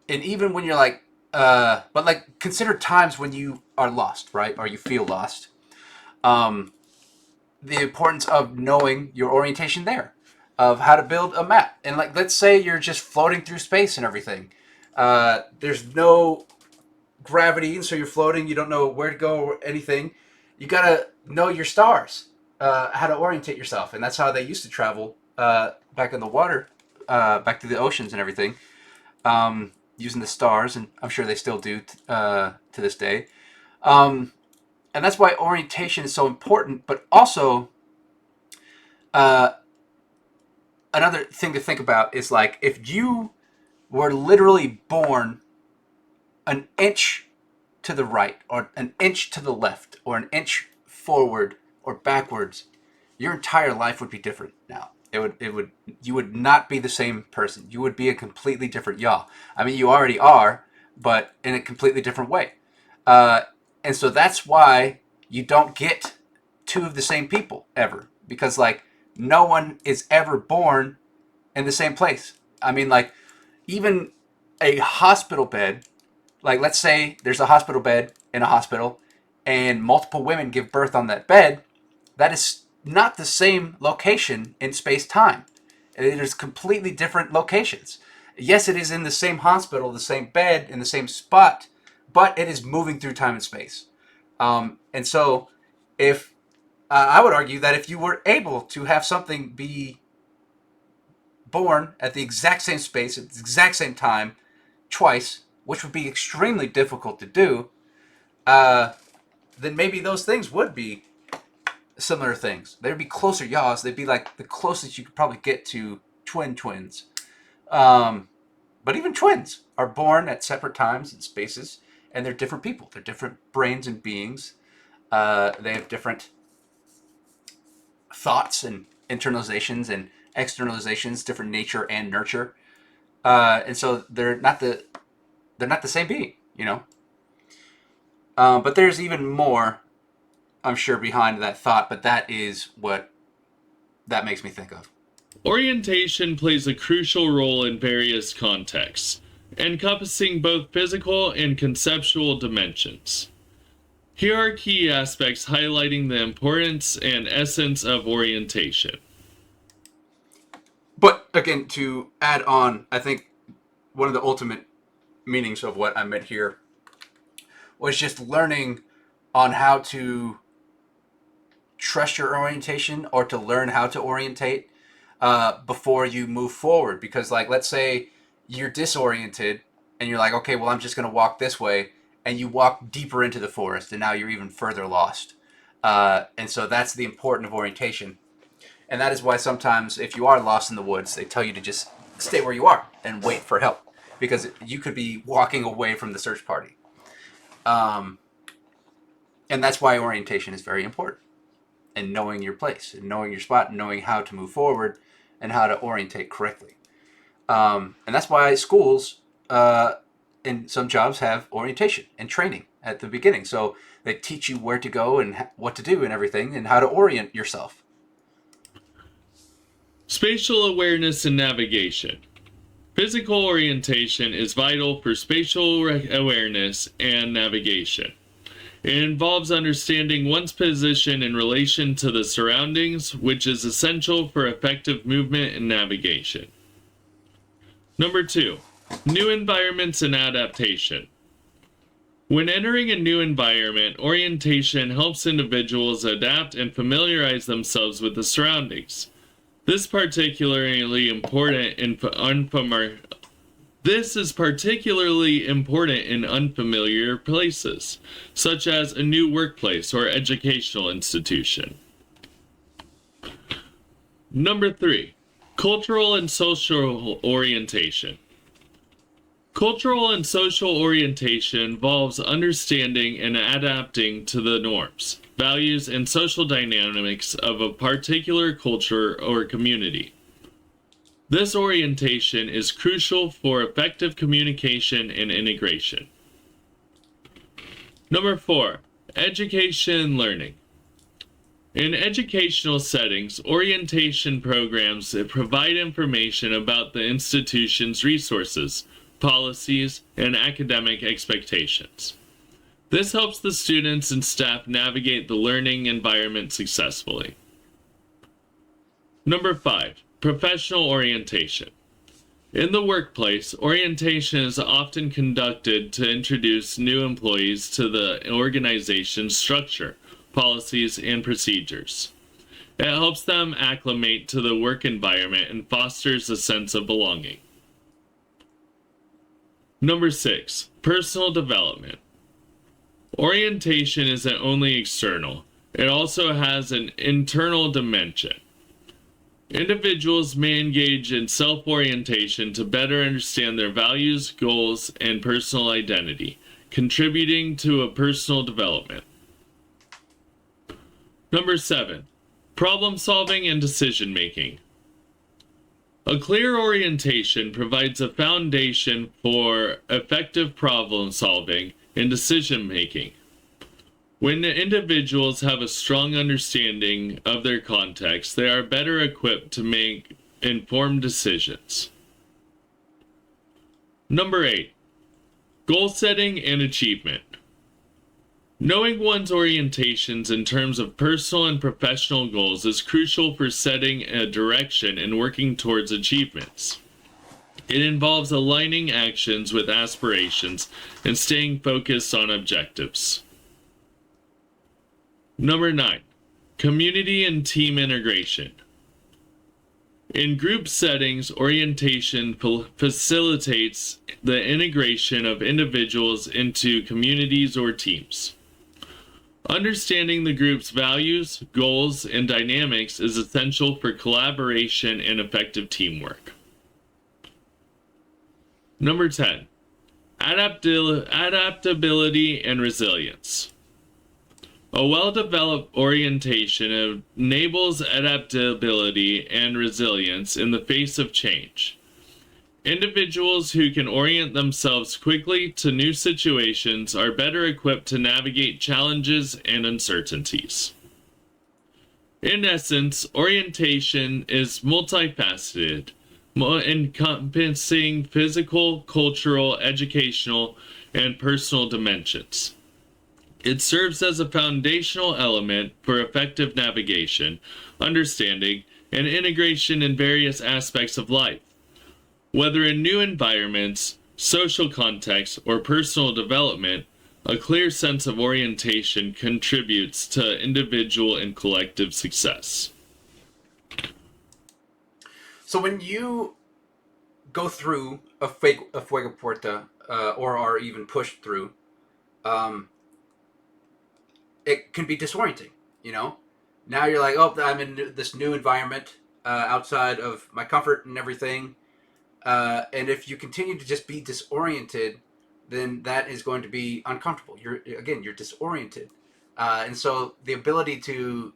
S1: and even when you're like, but like consider times when you are lost, right? Or you feel lost. Um, the importance of knowing your orientation there, of how to build a map. And like, let's say you're just floating through space and everything. There's no gravity, and so you're floating. You don't know where to go or anything. You gotta know your stars, how to orientate yourself, and that's how they used to travel back in the water, back to the oceans and everything, using the stars, and I'm sure they still do to this day. And that's why orientation is so important. But also, uh, another thing to think about is like if you were literally born an inch to the right or an inch to the left or an inch forward or backwards, your entire life would be different now. You would not be the same person. You would be a completely different y'all. I mean, you already are, but in a completely different way. Uh, and so that's why you don't get two of the same people ever, because like no one is ever born in the same place. I mean, like even a hospital bed, like let's say there's a hospital bed in a hospital and multiple women give birth on that bed, that is not the same location in space time. It is completely different locations. Yes, it is in the same hospital, the same bed, in the same spot, but it is moving through time and space. And so, if I would argue that if you were able to have something be born at the exact same space at the exact same time twice, which would be extremely difficult to do, uh, then maybe those things would be similar things. They'd be closer yaws. They'd be like the closest you could probably get to twins. Um, but even twins are born at separate times and spaces, and they're different people. They're different brains and beings. They have different thoughts and internalizations and externalizations, different nature and nurture. And so they're not the same being, you know. But there's even more, I'm sure, behind that thought. But that is what that makes me think of.
S2: Orientation plays a crucial role in various contexts, encompassing both physical and conceptual dimensions. Here are key aspects highlighting the importance and essence of orientation.
S1: But again, to add on, I think one of the ultimate meanings of what I meant here was just learning on how to trust your orientation or to learn how to orientate before you move forward. Because, like, let's say you're disoriented and you're like, okay, well, I'm just going to walk this way. And you walk deeper into the forest and now you're even further lost. And so that's the importance of orientation. And that is why sometimes if you are lost in the woods, they tell you to just stay where you are and wait for help. Because you could be walking away from the search party. And that's why orientation is very important. And knowing your place, and knowing your spot, and knowing how to move forward, and how to orientate correctly. And that's why schools in some jobs have orientation and training at the beginning. So they teach you where to go and what to do and everything, and how to orient yourself.
S2: Spatial awareness and navigation. Physical orientation is vital for spatial awareness and navigation. It involves understanding one's position in relation to the surroundings, which is essential for effective movement and navigation. Number 2, new environments and adaptation. When entering a new environment, orientation helps individuals adapt and familiarize themselves with the surroundings. This is particularly important in This is particularly important in unfamiliar places, such as a new workplace or educational institution. Number 3, cultural and social orientation. Cultural and social orientation involves understanding and adapting to the norms, values, and social dynamics of a particular culture or community. This orientation is crucial for effective communication and integration. Number 4, education and learning. In educational settings, orientation programs provide information about the institution's resources, policies, and academic expectations. This helps the students and staff navigate the learning environment successfully. Number 5, professional orientation. In the workplace, orientation is often conducted to introduce new employees to the organization's structure, policies, and procedures. It helps them acclimate to the work environment and fosters a sense of belonging. Number 6, personal development. Orientation isn't only external, it also has an internal dimension. Individuals may engage in self-orientation to better understand their values, goals, and personal identity, contributing to a personal development. Number 7, problem solving and decision making. A clear orientation provides a foundation for effective problem solving and decision making. When individuals have a strong understanding of their context, they are better equipped to make informed decisions. Number 8, goal setting and achievement. Knowing one's orientations in terms of personal and professional goals is crucial for setting a direction and working towards achievements. It involves aligning actions with aspirations and staying focused on objectives. Number 9, community and team integration. In group settings, orientation facilitates the integration of individuals into communities or teams. Understanding the group's values, goals, and dynamics is essential for collaboration and effective teamwork. Number 10, adaptability and resilience. A well-developed orientation enables adaptability and resilience in the face of change. Individuals who can orient themselves quickly to new situations are better equipped to navigate challenges and uncertainties. In essence, orientation is multifaceted, encompassing physical, cultural, educational, and personal dimensions. It serves as a foundational element for effective navigation, understanding, and integration in various aspects of life. Whether in new environments, social contexts, or personal development, a clear sense of orientation contributes to individual and collective success.
S1: So when you go through a Fuego Puerta or are even pushed through, it can be disorienting, you know? Now you're like, oh, I'm in this new environment outside of my comfort and everything. And if you continue to just be disoriented, then that is going to be uncomfortable. You're disoriented. And so the ability to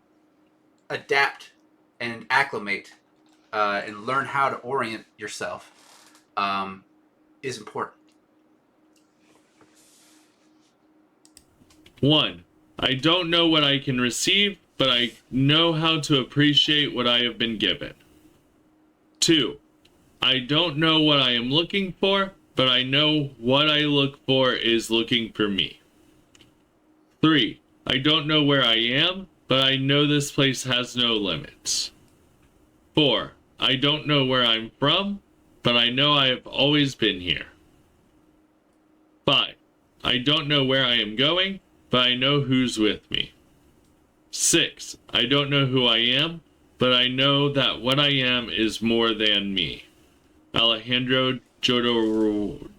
S1: adapt and acclimate and learn how to orient yourself is important.
S2: 1, I don't know what I can receive, but I know how to appreciate what I have been given. 2, I don't know what I am looking for, but I know what I look for is looking for me. 3, I don't know where I am, but I know this place has no limits. 4, I don't know where I'm from, but I know I have always been here. 5, I don't know where I am going, but I know who's with me. 6, I don't know who I am, but I know that what I am is more than me. Alejandro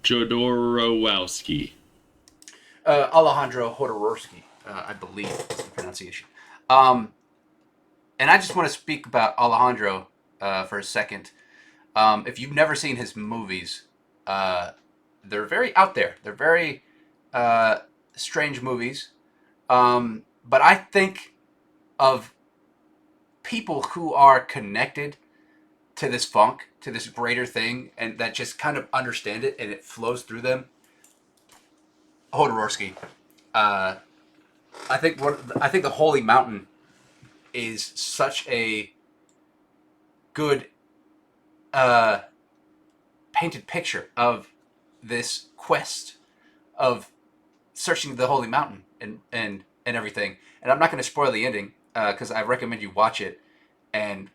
S2: Jodorowsky.
S1: Alejandro Jodorowsky, I believe is the pronunciation. Um, and I just want to speak about Alejandro for a second. If you've never seen his movies, uh, they're very out there. They're very uh, strange movies. But I think of people who are connected to this funk, to this greater thing, and that just kind of understand it and it flows through them. Hodorowski. Uh, I think the Holy Mountain is such a good uh, painted picture of this quest of searching the Holy Mountain and everything. And I'm not going to spoil the ending because I recommend you watch it and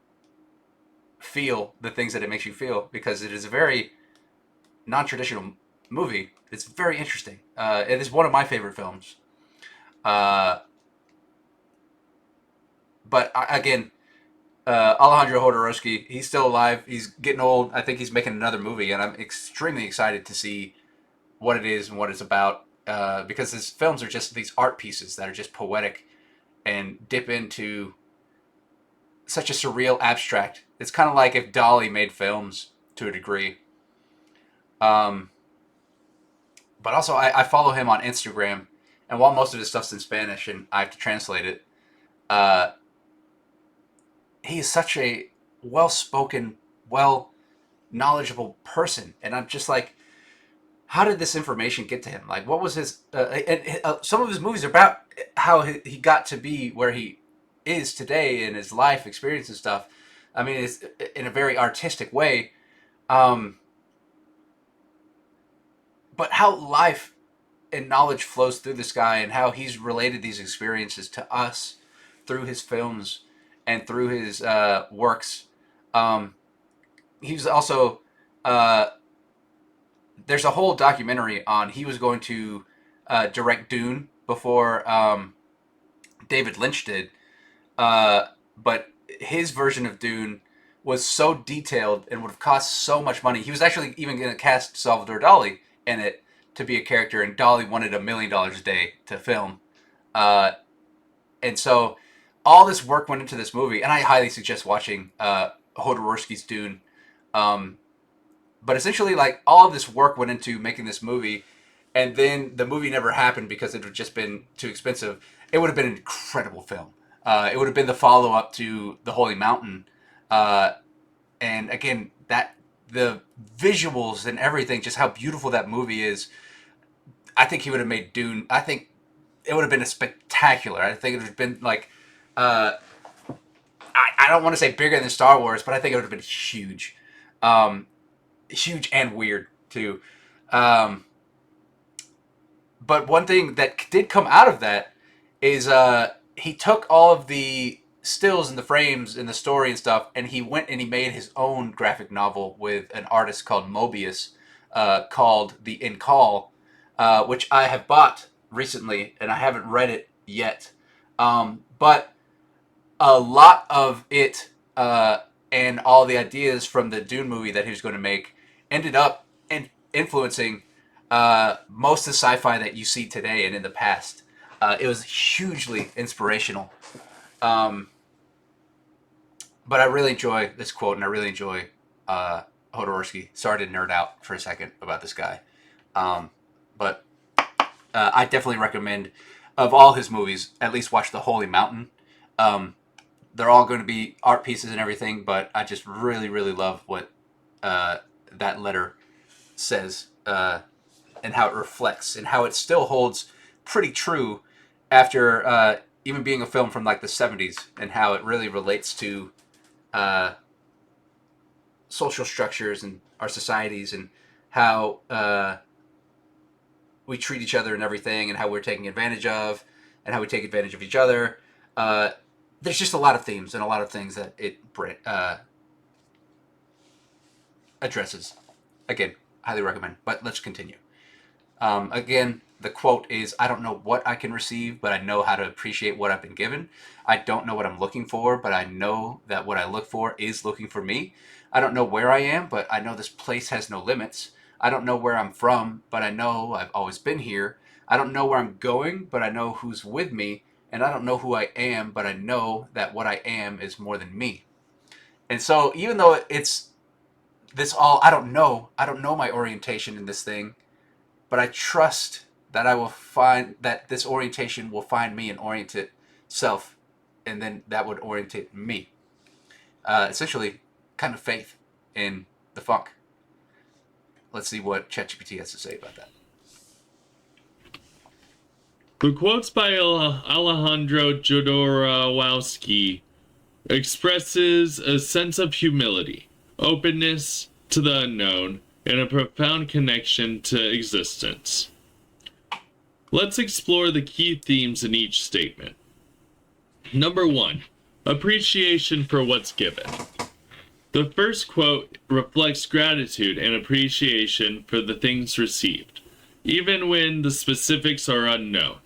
S1: feel the things that it makes you feel because it is a very non-traditional movie. It's very interesting. It is one of my favorite films. Uh, but again, Alejandro Jodorowsky, he's still alive. He's getting old. I think he's making another movie, and I'm extremely excited to see what it is and what it's about. Because his films are just these art pieces that are just poetic and dip into such a surreal abstract. It's kind of like if Dolly made films to a degree. Um, but also, I follow him on Instagram, and while most of his stuff's in Spanish and I have to translate it, uh, he is such a well-spoken, well knowledgeable person, and I'm just like, how did this information get to him? Like, what was his? Some of his movies are about how he got to be where he is today in his life experience and stuff. I mean, it's in a very artistic way, um, but how life and knowledge flows through this guy, and how he's related these experiences to us through his films and through his works. Um, he's also uh, there's a whole documentary on he was going to direct Dune before David Lynch did, uh, but his version of Dune was so detailed and would have cost so much money. He was actually even going to cast Salvador Dali in it to be a character, and Dali wanted $1 million a day to film. Uh, and so all this work went into this movie, and I highly suggest watching Hodorowski's Dune. Um, but essentially, like all of this work went into making this movie, and then the movie never happened because it had just been too expensive. It would have been an incredible film. It would have been the follow up to The Holy Mountain, uh, and again that the visuals and everything, just how beautiful that movie is. I think he would have made Dune. I think it would have been a spectacular. I think it would have been like, uh, I don't want to say bigger than Star Wars, but I think it would have been huge, um, huge and weird too. Um, but one thing that did come out of that is he took all of the stills and the frames and the story and stuff, and he went and he made his own graphic novel with an artist called Mobius, called The In Call, which I have bought recently and I haven't read it yet. But a lot of it and all the ideas from the Dune movie that he was going to make ended up influencing most of the sci-fi that you see today and in the past. It was hugely inspirational. Um, but I really enjoy this quote, and I really enjoy Hodorowski. Sorry to nerd out for a second about this guy. Um, but I definitely recommend, of all his movies, at least watch The Holy Mountain. Um, they're all going to be art pieces and everything, but I just really, really love what that letter says and how it reflects and how it still holds pretty true after even being a film from like the 70s, and how it really relates to uh, social structures and our societies, and how we treat each other and everything, and how we're taking advantage of, and how we take advantage of each other. Uh, there's just a lot of themes and a lot of things that it addresses. Again, highly recommend. But let's continue. Again, the quote is, I don't know what I can receive, but I know how to appreciate what I've been given. I don't know what I'm looking for, but I know that what I look for is looking for me. I don't know where I am, but I know this place has no limits. I don't know where I'm from, but I know I've always been here. I don't know where I'm going, but I know who's with me. And I don't know who I am, but I know that what I am is more than me. And so even though it's this all, I don't know my orientation in this thing, but I trust that I will find that this orientation will find me and orient itself, and then that would orientate me. Essentially, kind of faith in the funk. Let's see what ChatGPT has to say about that.
S2: The quotes by Alejandro Jodorowsky expresses a sense of humility, openness to the unknown, and a profound connection to existence. Let's explore the key themes in each statement. Number 1. Appreciation for what's given. The first quote reflects gratitude and appreciation for the things received, even when the specifics are unknown.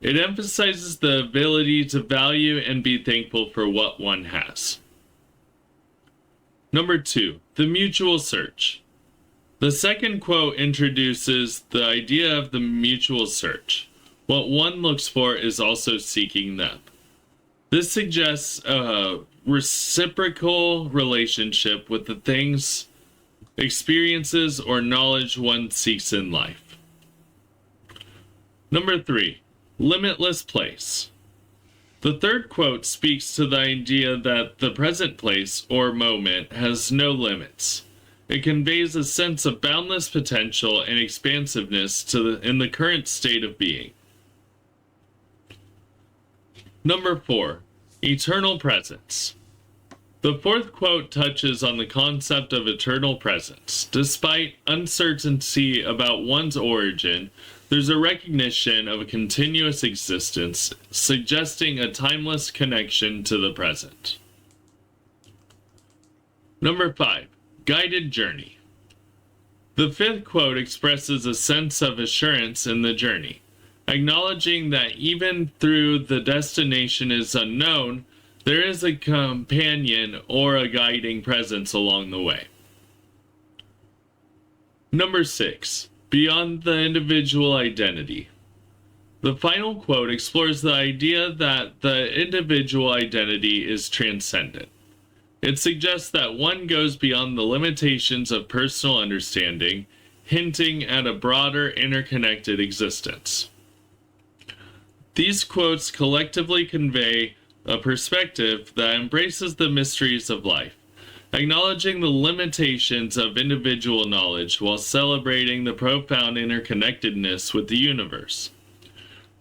S2: It emphasizes the ability to value and be thankful for what one has. Number 2. The mutual search. The second quote introduces the idea of the mutual search. What one looks for is also seeking them. This suggests a reciprocal relationship with the things, experiences, or knowledge one seeks in life. Number 3. Limitless place. The third quote speaks to the idea that the present place or moment has no limits. It conveys a sense of boundless potential and expansiveness in the current state of being. Number 4. Eternal presence. The fourth quote touches on the concept of eternal presence. Despite uncertainty about one's origin, there's a recognition of a continuous existence, suggesting a timeless connection to the present. Number 5. Guided journey. The fifth quote expresses a sense of assurance in the journey, acknowledging that even though the destination is unknown, there is a companion or a guiding presence along the way. Number 6. Beyond the individual identity. The final quote explores the idea that the individual identity is transcendent. It suggests that one goes beyond the limitations of personal understanding, hinting at a broader, interconnected existence. These quotes collectively convey a perspective that embraces the mysteries of life, acknowledging the limitations of individual knowledge while celebrating the profound interconnectedness with the universe.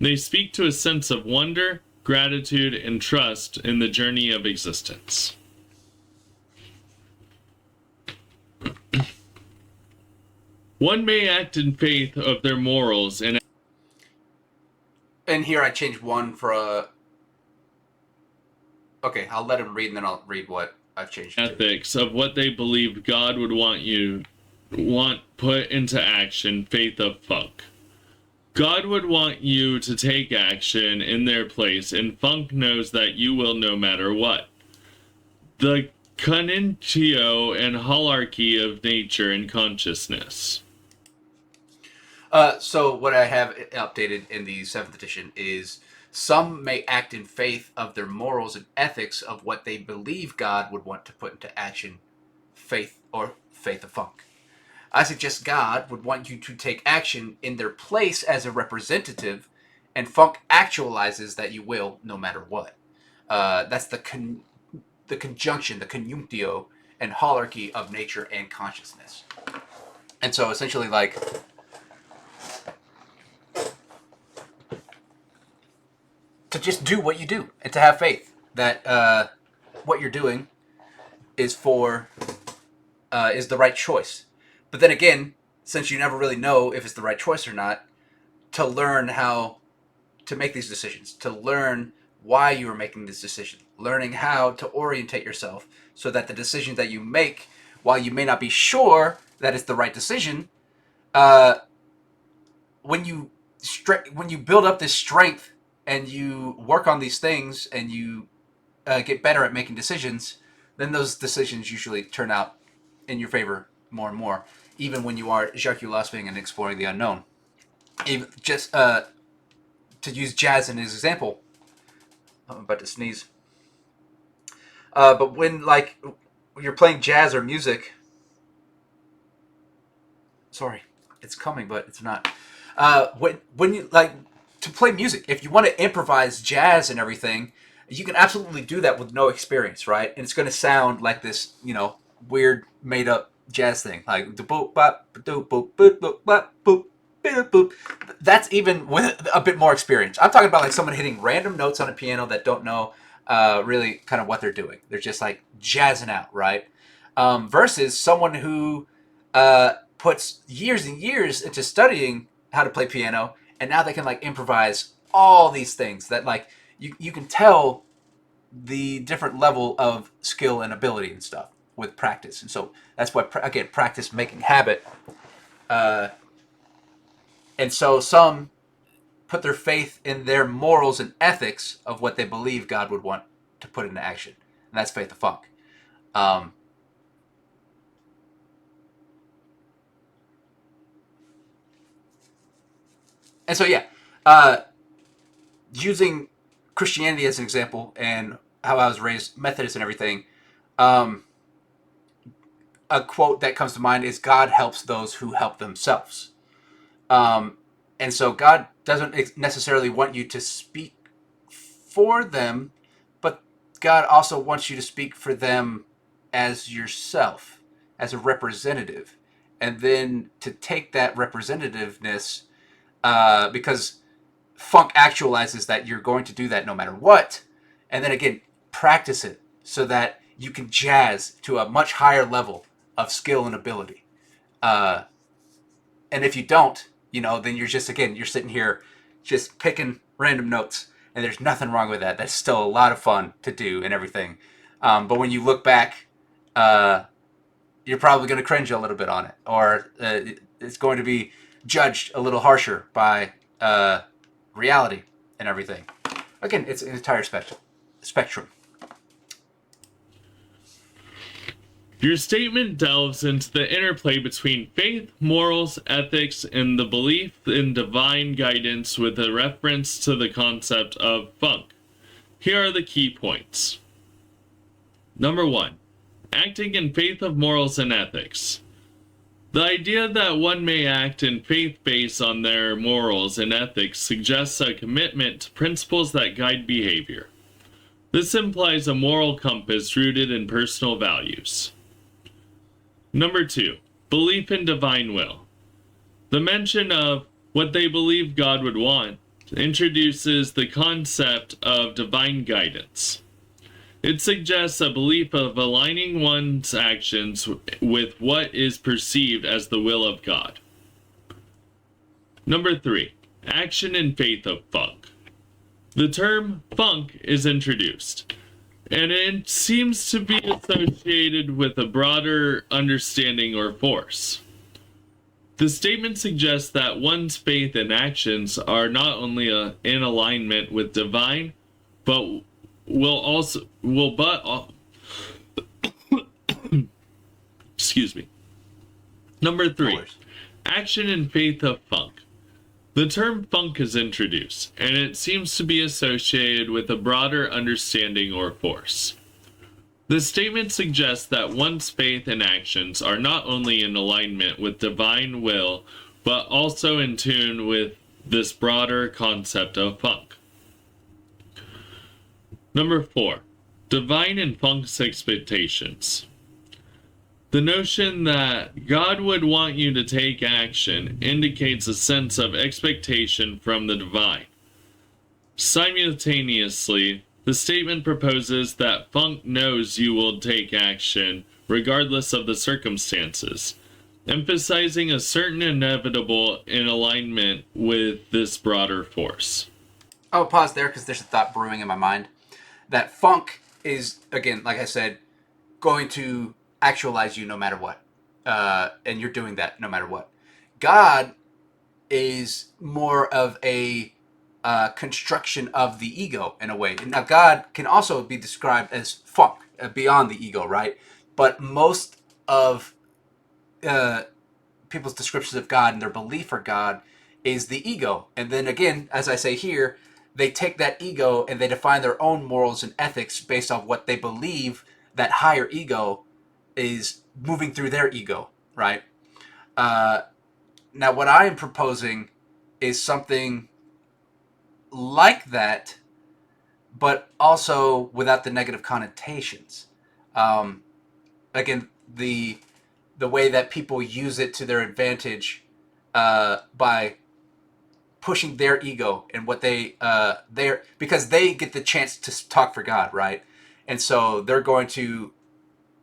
S2: They speak to a sense of wonder, gratitude, and trust in the journey of existence. One may act in faith of their morals and
S1: here I changed one for a... Okay, I'll let him read and then I'll read what I've changed to.
S2: ethics of what they believe God would want put into action, faith of funk. God would want you to take action in their place, and funk knows that you will no matter what. The conintio and holarchy of nature and consciousness.
S1: So what I have updated in the 7th edition is some may act in faith of their morals and ethics of what they believe God would want to put into action, faith of funk. I suggest God would want you to take action in their place as a representative, and funk actualizes that you will no matter what. That's the conjunction, the conjunctio and holarchy of nature and consciousness. And so essentially, like, to just do what you do and to have faith that what you're doing is is the right choice. But then again, since you never really know if it's the right choice or not, to learn how to make these decisions, to learn why you are making this decision, learning how to orientate yourself so that the decisions that you make, while you may not be sure that it's the right decision, when you build up this strength and you work on these things and you get better at making decisions, then those decisions usually turn out in your favor more and more. even when you are jaculasting and exploring the unknown. Even just to use jazz as an example, I'm about to sneeze. But when you're playing jazz or music, sorry, it's coming, but it's not. When you to play music, if you want to improvise jazz and everything, you can absolutely do that with no experience, right? And it's going to sound like this, weird made up jazz thing, like the boop bop boop boop boop boop bop boop boop boop. That's even with a bit more experience. I'm talking about like someone hitting random notes on a piano that don't know really kind of what they're doing. They're just like jazzing out, right? Versus someone who puts years and years into studying how to play piano, and now they can like improvise all these things that like you can tell the different level of skill and ability and stuff with practice. And so that's why again, practice making habit. And so some put their faith in their morals and ethics of what they believe God would want to put into action, and that's faith of funk. And so yeah, using Christianity as an example and how I was raised Methodist and everything, a quote that comes to mind is God helps those who help themselves. And so God doesn't necessarily want you to speak for them, but God also wants you to speak for them as yourself, as a representative. And then to take that representativeness, because funk actualizes that you're going to do that no matter what. And then again, practice it so that you can jazz to a much higher level of skill and ability. And if you don't, then you're just, again, you're sitting here just picking random notes. And there's nothing wrong with that. That's still a lot of fun to do and everything. But when you look back, you're probably going to cringe a little bit on it. Or it's going to be judged a little harsher by reality and everything. Again, it's an entire spectrum.
S2: Your statement delves into the interplay between faith, morals, ethics, and the belief in divine guidance with a reference to the concept of funk. Here are the key points. Number 1. Acting in faith of morals and ethics. The idea that one may act in faith based on their morals and ethics suggests a commitment to principles that guide behavior. This implies a moral compass rooted in personal values. Number 2. Belief in divine will. The mention of what they believe God would want introduces the concept of divine guidance. It suggests a belief of aligning one's actions with what is perceived as the will of God. Number 3. Action and faith of funk. The term funk is introduced, and it seems to be associated with a broader understanding or force. The statement suggests that one's faith and actions are not only in alignment with divine, but excuse me. Number 3. Action and faith of funk. The term funk is introduced, and it seems to be associated with a broader understanding or force. The statement suggests that one's faith and actions are not only in alignment with divine will, but also in tune with this broader concept of funk. Number 4. Divine and funk's expectations. The notion that God would want you to take action indicates a sense of expectation from the divine. Simultaneously, the statement proposes that funk knows you will take action regardless of the circumstances, emphasizing a certain inevitable in alignment with this broader force.
S1: I'll pause there because there's a thought brewing in my mind. That funk is, again, like I said, going to actualize you no matter what. And you're doing that no matter what. God is more of a construction of the ego in a way. Now, God can also be described as funk, beyond the ego, right? But most of people's descriptions of God and their belief for God is the ego. And then again, as I say here, they take that ego and they define their own morals and ethics based on what they believe that higher ego is moving through their ego, right? Now, what I am proposing is something like that, but also without the negative connotations. Again, the way that people use it to their advantage by pushing their ego and what they're because they get the chance to talk for God, right? And so they're going to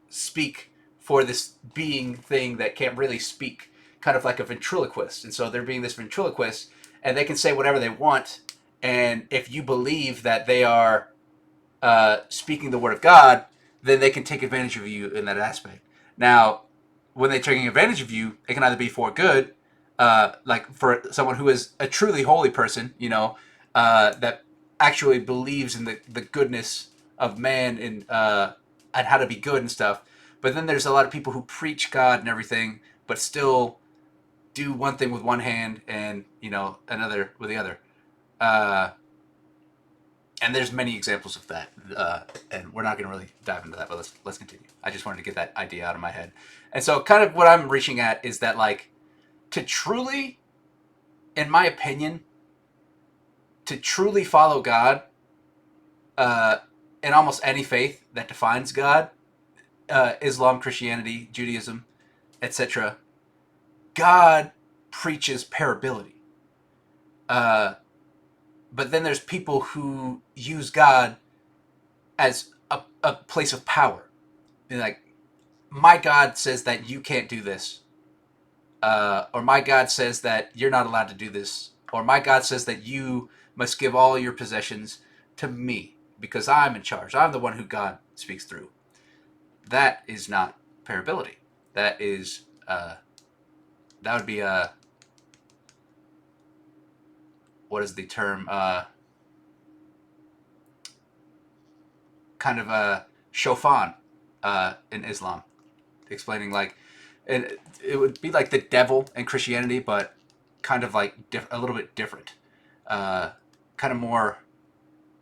S1: speak for this being thing that can't really speak, kind of like a ventriloquist. And so they're being this ventriloquist, and they can say whatever they want. And if you believe that they are speaking the word of God, then they can take advantage of you in that aspect. Now, when they're taking advantage of you, it can either be for good, like for someone who is a truly holy person, that actually believes in the goodness of man and how to be good and stuff. But then there's a lot of people who preach God and everything, but still do one thing with one hand and another with the other. And there's many examples of that, and we're not going to really dive into that, but let's continue. I just wanted to get that idea out of my head. And so kind of what I'm reaching at is that, like, to truly, in my opinion, to truly follow God in almost any faith that defines God, Islam, Christianity, Judaism, etc., God preaches parability. But then there's people who use God as a place of power. Like, my God says that you can't do this. Or my God says that you're not allowed to do this. Or my God says that you must give all your possessions to me because I'm in charge. I'm the one who God speaks through. That is not parability. That is, that would be what is the term? Kind of a shofan in Islam, explaining like it would be like the devil in Christianity, but kind of like a little bit different, kind of more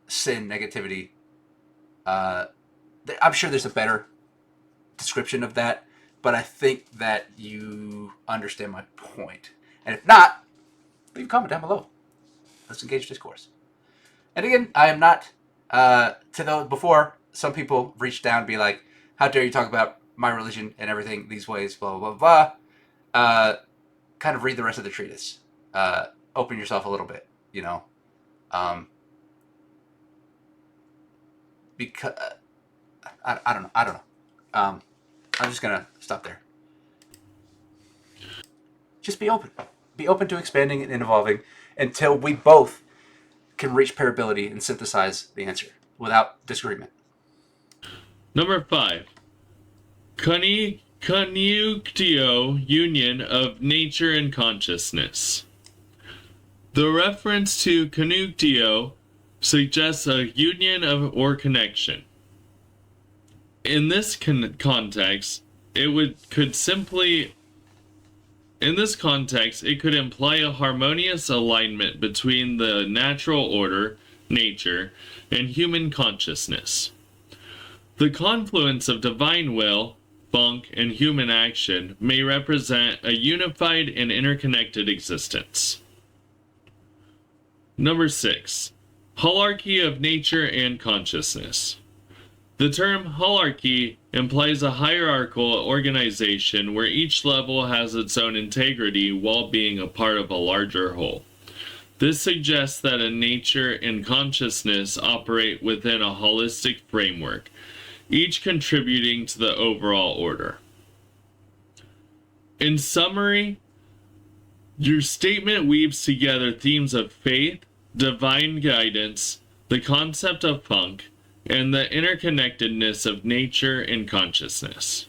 S1: sin, negativity. I'm sure there's a better description of that, but I think that you understand my point. And if not, leave a comment down below. Let's engage discourse. And again, I am not, to those before, some people reached down and be like, how dare you talk about my religion and everything these ways, blah, blah, blah, blah. Kind of read the rest of the treatise. Open yourself a little bit, because, I don't know. I'm just going to stop there. Just be open. Be open to expanding and evolving until we both can reach parability and synthesize the answer without disagreement.
S2: Number 5. Conjunctio, union of nature and consciousness. The reference to conjunctio suggests a union of or connection. In this context, it could imply a harmonious alignment between the natural order, nature, and human consciousness. The confluence of divine will, funk, and human action may represent a unified and interconnected existence. Number 6. Hierarchy of nature and consciousness. The term hierarchy implies a hierarchical organization where each level has its own integrity while being a part of a larger whole. This suggests that a nature and consciousness operate within a holistic framework, each contributing to the overall order. In summary, your statement weaves together themes of faith, divine guidance, the concept of funk, and the interconnectedness of nature and consciousness.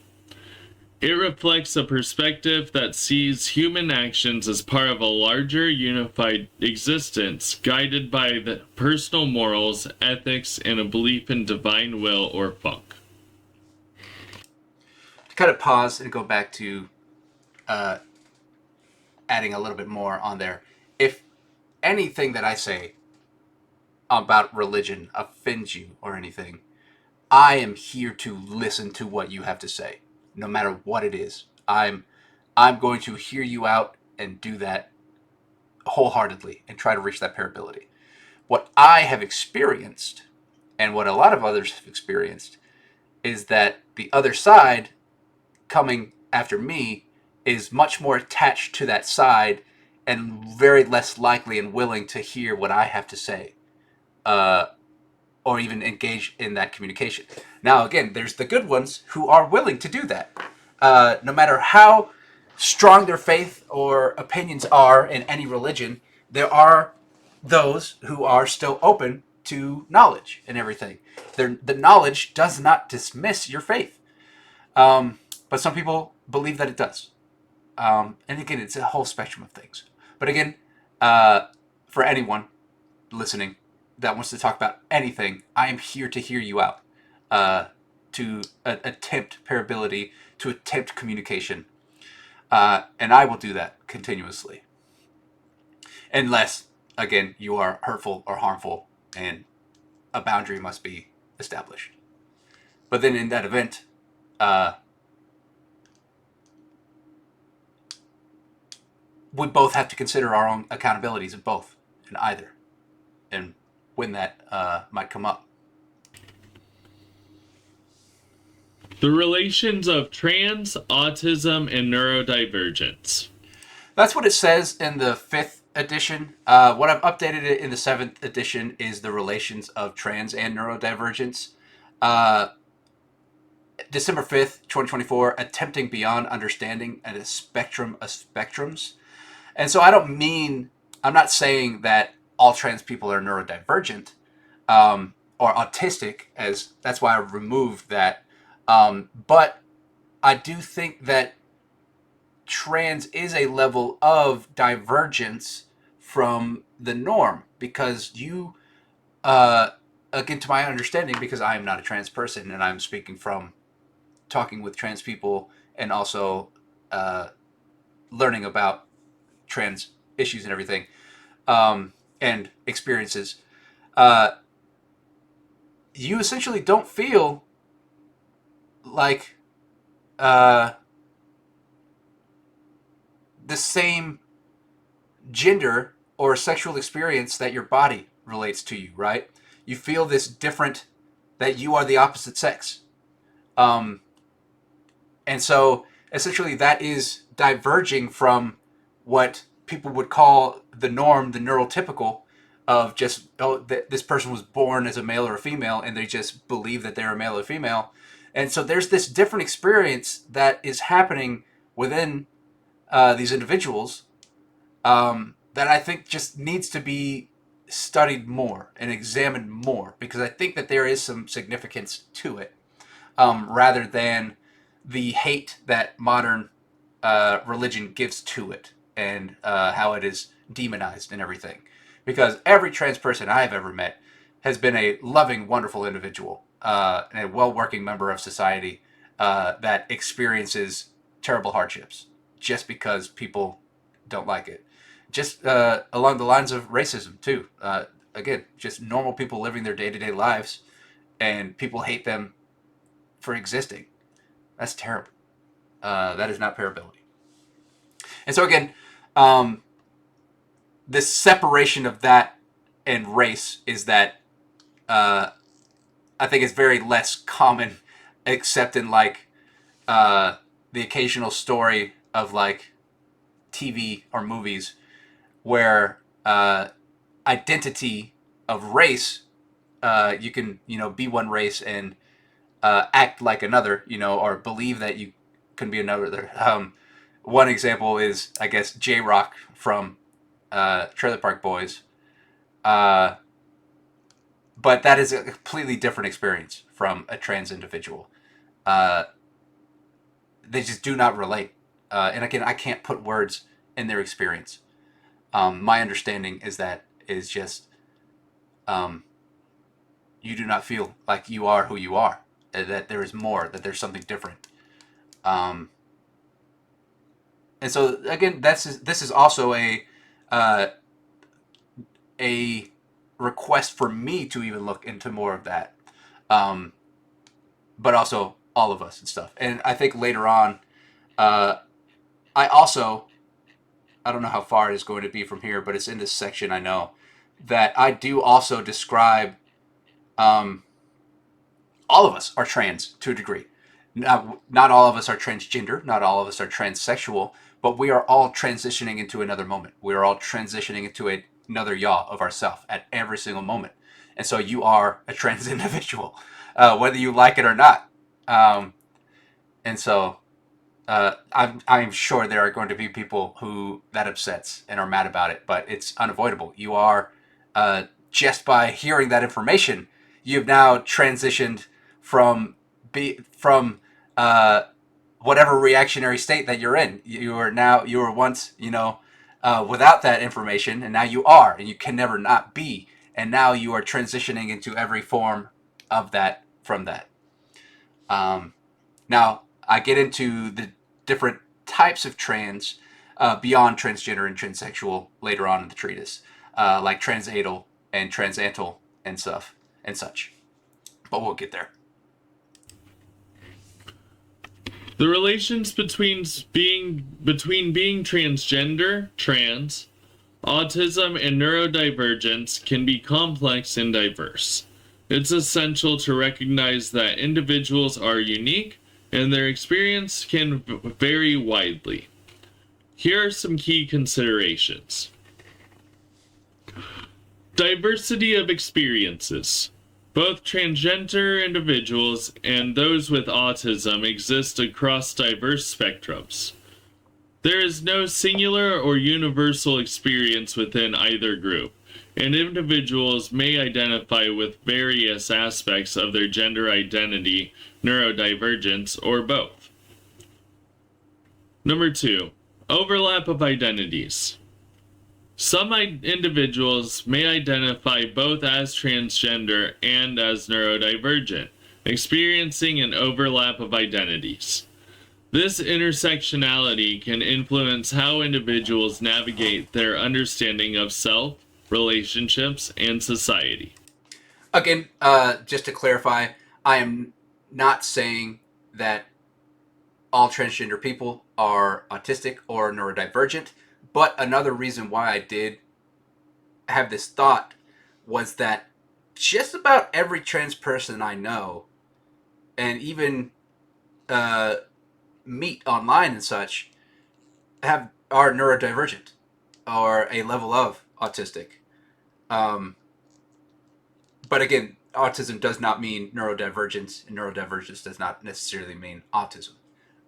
S2: It reflects a perspective that sees human actions as part of a larger unified existence guided by the personal morals, ethics, and a belief in divine will or funk.
S1: To kind of pause and go back to adding a little bit more on there. If anything that I say about religion offends you or anything, I am here to listen to what you have to say, no matter what it is. I'm going to hear you out and do that wholeheartedly and try to reach that parability. What I have experienced, and what a lot of others have experienced, is that the other side coming after me is much more attached to that side and very less likely and willing to hear what I have to say, or even engage in that communication. Now, again, there's the good ones who are willing to do that. No matter how strong their faith or opinions are in any religion, there are those who are still open to knowledge and everything. The knowledge does not dismiss your faith, but some people believe that it does. And again, it's a whole spectrum of things. But again, for anyone listening that wants to talk about anything, I am here to hear you out, to attempt parability, to attempt communication, and I will do that continuously. Unless, again, you are hurtful or harmful, and a boundary must be established. But then in that event, we both have to consider our own accountabilities in both, in either, and when that might come up.
S2: The relations of trans, autism, and neurodivergence.
S1: That's what it says in the 5th edition. What I've updated it in the 7th edition is the relations of trans and neurodivergence. December 5th, 2024, attempting beyond understanding and a spectrum of spectrums. And so I'm not saying that all trans people are neurodivergent, or autistic, as that's why I removed that. But I do think that trans is a level of divergence from the norm, because again, to my understanding, because I am not a trans person and I'm speaking from talking with trans people and also learning about trans issues and everything, and experiences, you essentially don't feel like the same gender or sexual experience that your body relates to you, right? You feel this different, that you are the opposite sex. And so essentially that is diverging from what people would call the norm, the neurotypical, of just, this person was born as a male or a female and they just believe that they're a male or female. And so there's this different experience that is happening within these individuals, that I think just needs to be studied more and examined more, because I think that there is some significance to it, rather than the hate that modern religion gives to it, and how it is demonized and everything. Because every trans person I've ever met has been a loving, wonderful individual, and a well-working member of society, that experiences terrible hardships just because people don't like it. Just along the lines of racism, too. Again, just normal people living their day-to-day lives, and people hate them for existing. That's terrible. That is not parability. And so again, this separation of that and race is that, I think it's very less common, except in like the occasional story of like TV or movies where identity of race, you can be one race and act like another, or believe that you can be another. One example is, I guess, J-Rock from Trailer Park Boys. But that is a completely different experience from a trans individual. They just do not relate. And again, I can't put words in their experience. My understanding is just, you do not feel like you are who you are. That there is more. That there's something different. And so again, this is also uh, a request for me to even look into more of that, um, but also all of us and stuff. And I think later on, uh, I also, I don't know how far it is going to be from here, but it's in this section. I know that I do also describe, um, all of us are trans to a degree. Not all of us are transgender, not all of us are transsexual, but we are all transitioning into another moment. We are all transitioning into another yaw of ourself at every single moment. And so you are a trans individual, whether you like it or not. Um, and so I'm sure there are going to be people who that upsets and are mad about it, but it's unavoidable. You are, just by hearing that information, you've now transitioned from from uh, whatever reactionary state that you're in. You were once, without that information, and now you are, and you can never not be. And now you are transitioning into every form of that from that. Um, Now, I get into the different types of trans, beyond transgender and transsexual later on in the treatise, like transatal and transantal and stuff and such. But we'll get there.
S2: The relations between being transgender, trans, autism, and neurodivergence can be complex and diverse. It's essential to recognize that individuals are unique and their experience can vary widely. Here are some key considerations. Diversity of experiences. Both transgender individuals and those with autism exist across diverse spectrums. There is no singular or universal experience within either group, and individuals may identify with various aspects of their gender identity, neurodivergence, or both. Number 2, overlap of identities. Some individuals may identify both as transgender and as neurodivergent, experiencing an overlap of identities. This intersectionality can influence how individuals navigate their understanding of self, relationships, and society.
S1: Again, just to clarify, I am not saying that all transgender people are autistic or neurodivergent, but another reason why I did have this thought was that just about every trans person I know, and even uh, meet online and such, are neurodivergent or a level of autistic. Um, but again, autism does not mean neurodivergence, and neurodivergence does not necessarily mean autism.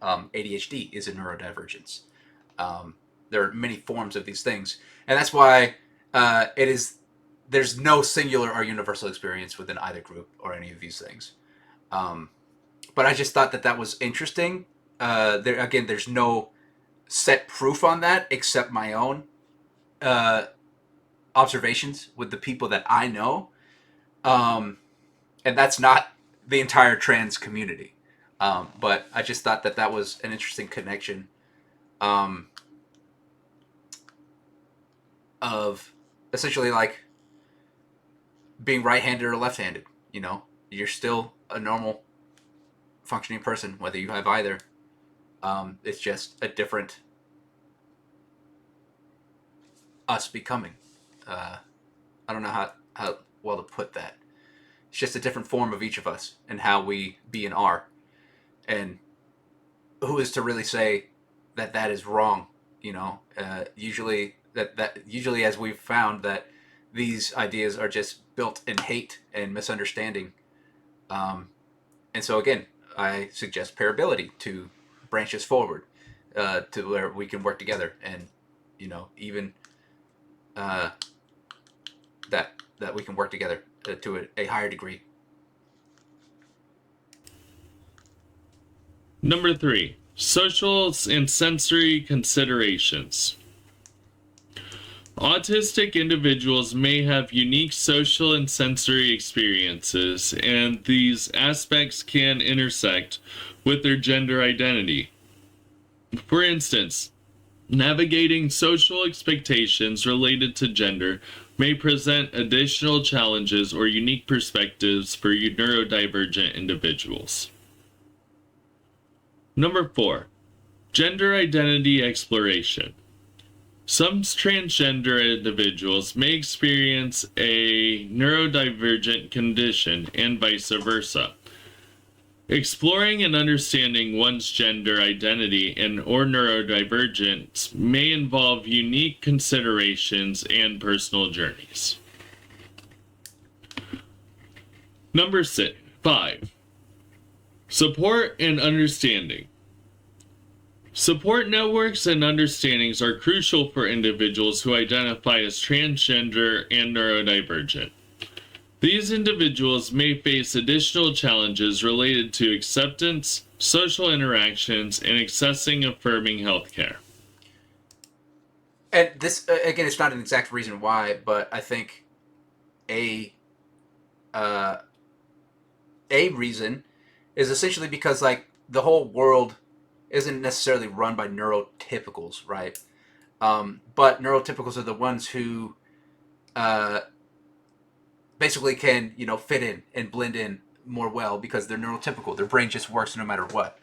S1: ADHD is a neurodivergence. Um, there are many forms of these things, and that's why it is. There's no singular or universal experience within either group or any of these things. Um, but I just thought that that was interesting. There's no set proof on that except my own uh, observations with the people that I know, and that's not the entire trans community. But I just thought that that was an interesting connection, um, of essentially like being right-handed or left-handed. You're still a normal functioning person whether you have either. It's just a different us becoming. I don't know how well to put that. It's just a different form of each of us and how we be and are. And who is to really say that that is wrong? Usually as we've found that these ideas are just built in hate and misunderstanding. And so again, I suggest pairability to branch us forward, to where we can work together, and even uh, that we can work together to a higher degree.
S2: Number 3, social and sensory considerations. Autistic individuals may have unique social and sensory experiences, and these aspects can intersect with their gender identity. For instance, Navigating social expectations related to gender may present additional challenges or unique perspectives for neurodivergent individuals. Number 4. Gender identity exploration. Some transgender individuals may experience a neurodivergent condition and vice versa. Exploring and understanding one's gender identity and or neurodivergence may involve unique considerations and personal journeys. Number 5. Support and understanding. Support networks and understandings are crucial for individuals who identify as transgender and neurodivergent. These individuals may face additional challenges related to acceptance, social interactions, and accessing affirming healthcare.
S1: And this, again, it's not an exact reason why, but I think a reason is essentially because, like, the whole world isn't necessarily run by neurotypicals, right? But neurotypicals are the ones who basically can, fit in and blend in more well because they're neurotypical. Their brain just works no matter what.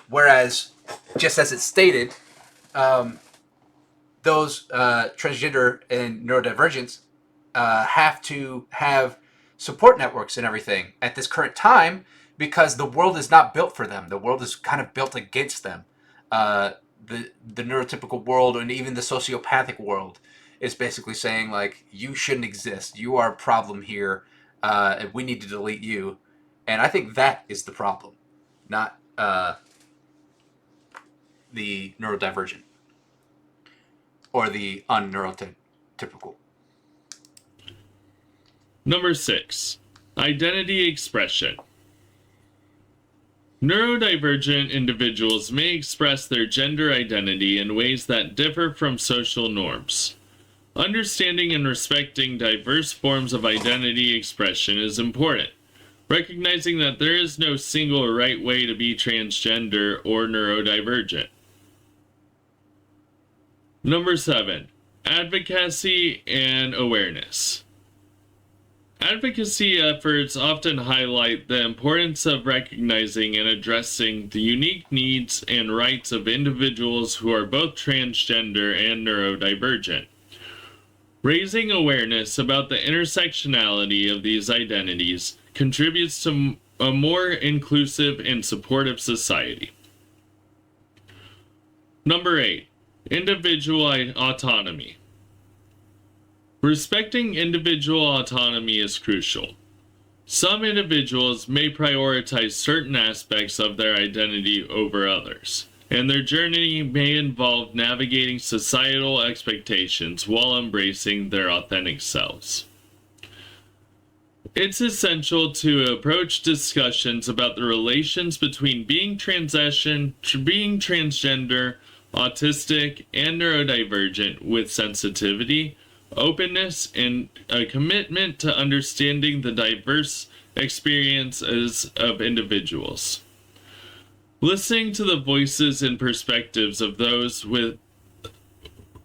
S1: Whereas, just as it's stated, those transgender and neurodivergents have to have support networks and everything at this current time because the world is not built for them. The world is kind of built against them. The neurotypical world and even the sociopathic world is basically saying, like, you shouldn't exist. You are a problem here, and we need to delete you. And I think that is the problem, not the neurodivergent or the unneurotypical.
S2: Number 6. Identity expression. Neurodivergent individuals may express their gender identity in ways that differ from social norms. Understanding and respecting diverse forms of identity expression is important, recognizing that there is no single right way to be transgender or neurodivergent. Number 7. Advocacy and awareness. Advocacy efforts often highlight the importance of recognizing and addressing the unique needs and rights of individuals who are both transgender and neurodivergent. Raising awareness about the intersectionality of these identities contributes to a more inclusive and supportive society. Number 8. Individual autonomy. Respecting individual autonomy is crucial. Some individuals may prioritize certain aspects of their identity over others, and their journey may involve navigating societal expectations while embracing their authentic selves. It's essential to approach discussions about the relations between being transgender, autistic, and neurodivergent with sensitivity, openness, and a commitment to understanding the diverse experiences of individuals. Listening to the voices and perspectives of those with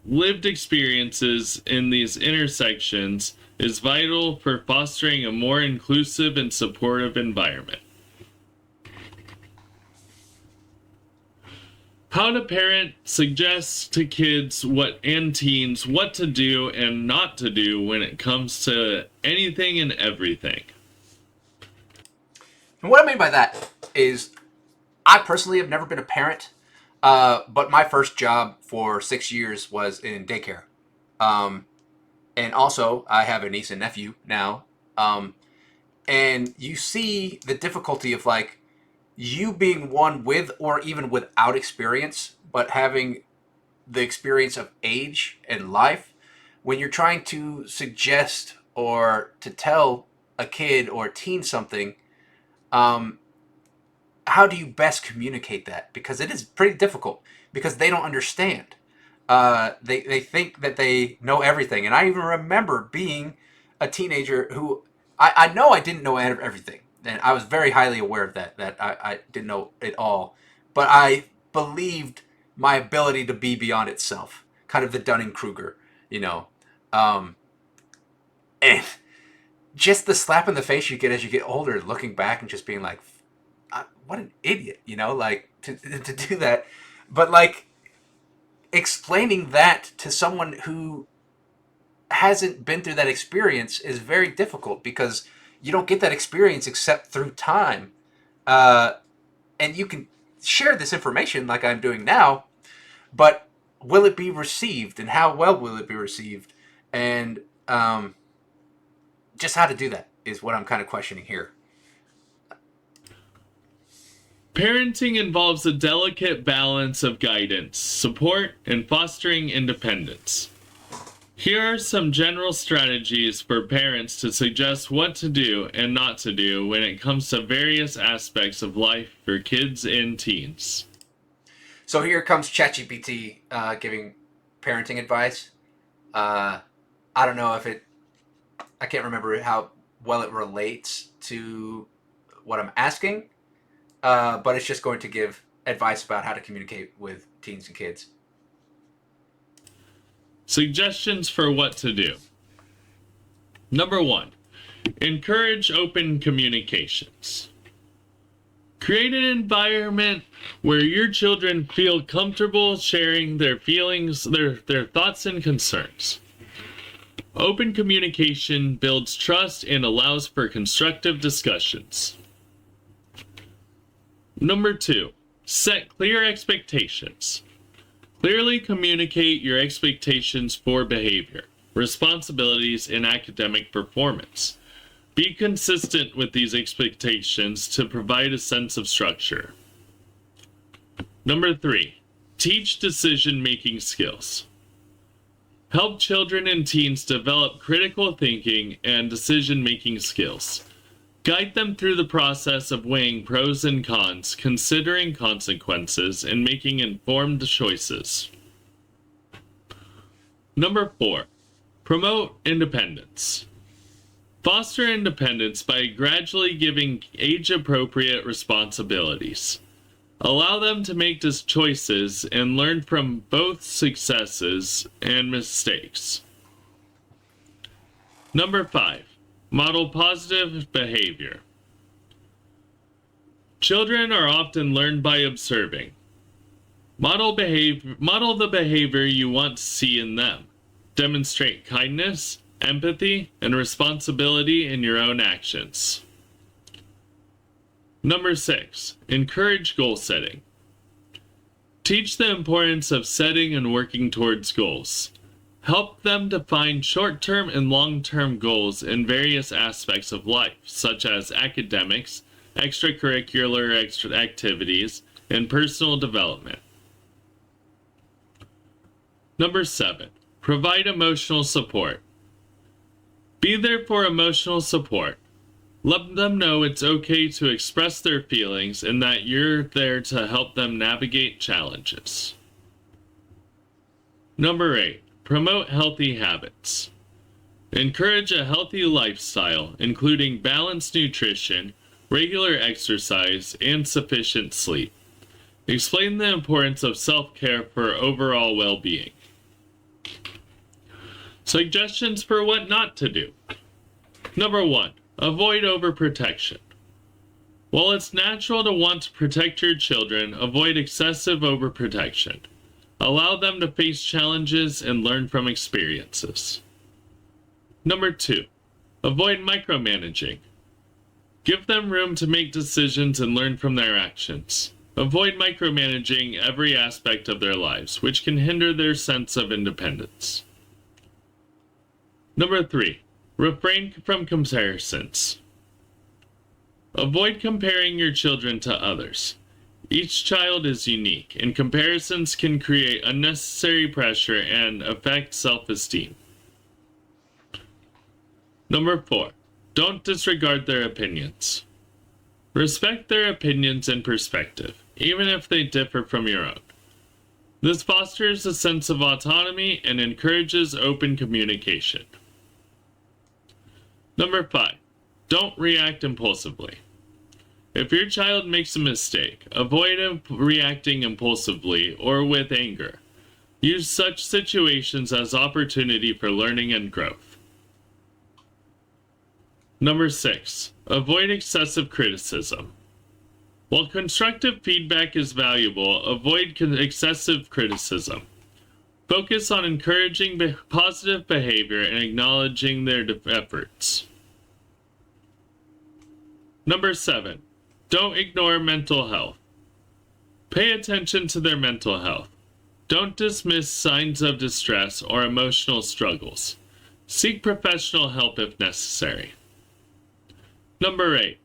S2: lived experiences in these intersections is vital for fostering a more inclusive and supportive environment. How to parent suggests to kids and teens what to do and not to do when it comes to anything and everything.
S1: And what I mean by that is, I personally have never been a parent, but my first job for 6 years was in daycare. And also, I have a niece and nephew now. And you see the difficulty of, like, you being one with or even without experience, but having the experience of age and life, when you're trying to suggest or to tell a kid or a teen something, how do you best communicate that? Because it is pretty difficult, because they don't understand. They think that they know everything. And I even remember being a teenager who, I know I didn't know everything. And I was very highly aware of that I didn't know it all. But I believed my ability to be beyond itself, kind of the Dunning-Kruger, you know. And just the slap in the face you get as you get older, looking back and just being like, what an idiot, you know, like to do that. But like explaining that to someone who hasn't been through that experience is very difficult, because you don't get that experience except through time. And you can share this information like I'm doing now, but will it be received, and how well will it be received? And just how to do that is what I'm kind of questioning here.
S2: Parenting involves a delicate balance of guidance, support, and fostering independence. Here are some general strategies for parents to suggest what to do and not to do when it comes to various aspects of life for kids and teens.
S1: So here comes ChatGPT giving parenting advice. I don't know if I can't remember how well it relates to what I'm asking, but it's just going to give advice about how to communicate with teens and kids.
S2: Suggestions for what to do. Number 1, encourage open communications. Create an environment where your children feel comfortable sharing their feelings, their thoughts and concerns. Open communication builds trust and allows for constructive discussions. Number 2, set clear expectations. Clearly communicate your expectations for behavior, responsibilities, and academic performance. Be consistent with these expectations to provide a sense of structure. Number 3, teach decision-making skills. Help children and teens develop critical thinking and decision-making skills. Guide them through the process of weighing pros and cons, considering consequences, and making informed choices. Number 4, promote independence. Foster independence by gradually giving age-appropriate responsibilities. Allow them to make choices and learn from both successes and mistakes. Number 5, model positive behavior. Children are often learned by observing. Model the behavior you want to see in them. Demonstrate kindness, empathy, and responsibility in your own actions. Number 6, encourage goal setting. Teach the importance of setting and working towards goals. Help them define short-term and long-term goals in various aspects of life, such as academics, extracurricular activities, and personal development. Number 7, provide emotional support. Be there for emotional support. Let them know it's okay to express their feelings and that you're there to help them navigate challenges. Number 8, promote healthy habits. Encourage a healthy lifestyle, including balanced nutrition, regular exercise, and sufficient sleep. Explain the importance of self-care for overall well-being. Suggestions for what not to do. Number 1, avoid overprotection. While it's natural to want to protect your children, avoid excessive overprotection. Allow them to face challenges and learn from experiences. Number 2, avoid micromanaging. Give them room to make decisions and learn from their actions. Avoid micromanaging every aspect of their lives, which can hinder their sense of independence. Number 3, refrain from comparisons. Avoid comparing your children to others. Each child is unique, and comparisons can create unnecessary pressure and affect self-esteem. Number 4, don't disregard their opinions. Respect their opinions and perspective, even if they differ from your own. This fosters a sense of autonomy and encourages open communication. Number 5, don't react impulsively. If your child makes a mistake, avoid reacting impulsively or with anger. Use such situations as opportunity for learning and growth. Number 6. Avoid excessive criticism. While constructive feedback is valuable, avoid excessive criticism. Focus on encouraging positive behavior and acknowledging their efforts. Number 7. Don't ignore mental health. Pay attention to their mental health. Don't dismiss signs of distress or emotional struggles. Seek professional help if necessary. Number 8.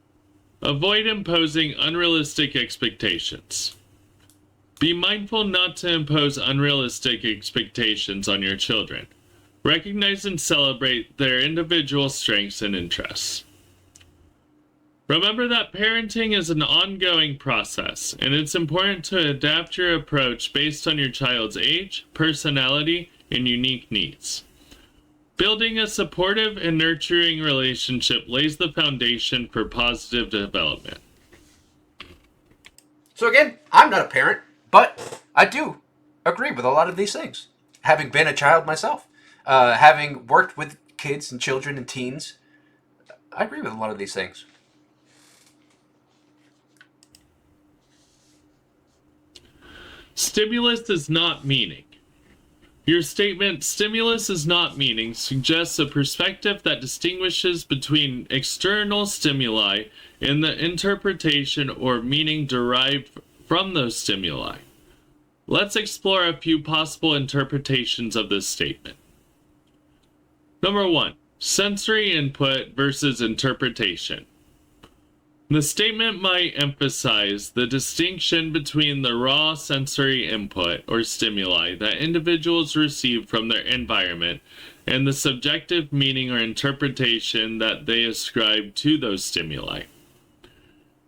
S2: Avoid imposing unrealistic expectations. Be mindful not to impose unrealistic expectations on your children. Recognize and celebrate their individual strengths and interests. Remember that parenting is an ongoing process, and it's important to adapt your approach based on your child's age, personality, and unique needs. Building a supportive and nurturing relationship lays the foundation for positive development.
S1: So again, I'm not a parent, but I do agree with a lot of these things. Having been a child myself, having worked with kids and children and teens, I agree with a lot of these things.
S2: Stimulus is not meaning. Your statement, stimulus is not meaning, suggests a perspective that distinguishes between external stimuli and the interpretation or meaning derived from those stimuli. Let's explore a few possible interpretations of this statement. Number 1. Sensory input versus interpretation. The statement might emphasize the distinction between the raw sensory input or stimuli that individuals receive from their environment and the subjective meaning or interpretation that they ascribe to those stimuli.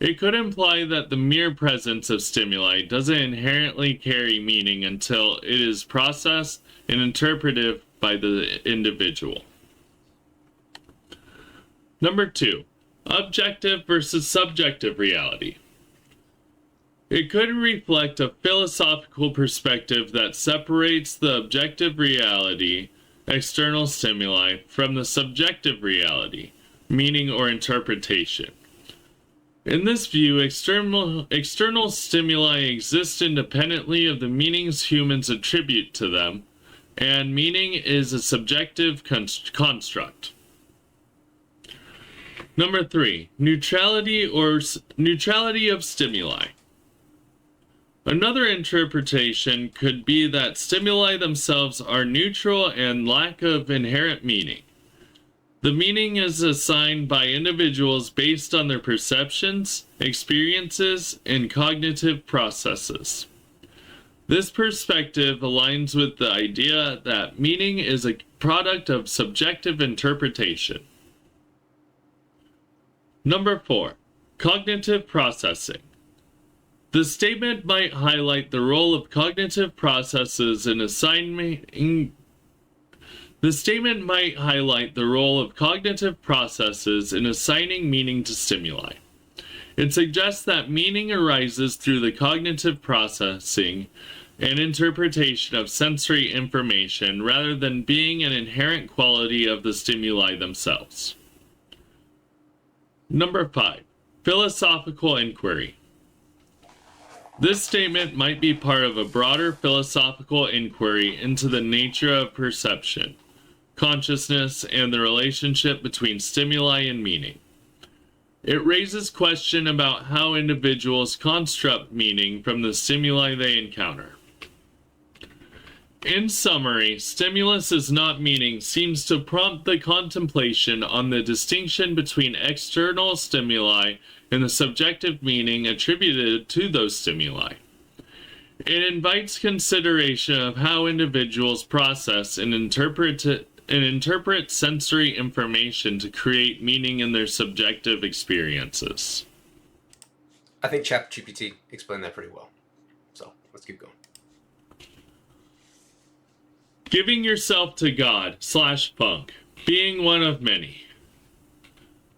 S2: It could imply that the mere presence of stimuli doesn't inherently carry meaning until it is processed and interpreted by the individual. Number 2. Objective versus subjective reality. It could reflect a philosophical perspective that separates the objective reality, external stimuli, from the subjective reality, meaning or interpretation. In this view, external stimuli exist independently of the meanings humans attribute to them, and meaning is a subjective construct. Number 3. Neutrality of stimuli. Another interpretation could be that stimuli themselves are neutral and lack of inherent meaning. The meaning is assigned by individuals based on their perceptions, experiences, and cognitive processes. This perspective aligns with the idea that meaning is a product of subjective interpretation. Number 4. Cognitive processing. The statement might highlight the role of cognitive processes in assigning meaning to stimuli. It suggests that meaning arises through the cognitive processing and interpretation of sensory information rather than being an inherent quality of the stimuli themselves. Number 5. Philosophical inquiry. This statement might be part of a broader philosophical inquiry into the nature of perception, consciousness, and the relationship between stimuli and meaning. It raises question about how individuals construct meaning from the stimuli they encounter. In summary, stimulus is not meaning seems to prompt the contemplation on the distinction between external stimuli and the subjective meaning attributed to those stimuli. It invites consideration of how individuals process and interpret sensory information to create meaning in their subjective experiences.
S1: I think ChatGPT explained that pretty well. So let's keep going.
S2: Giving yourself to God/funk, being one of many.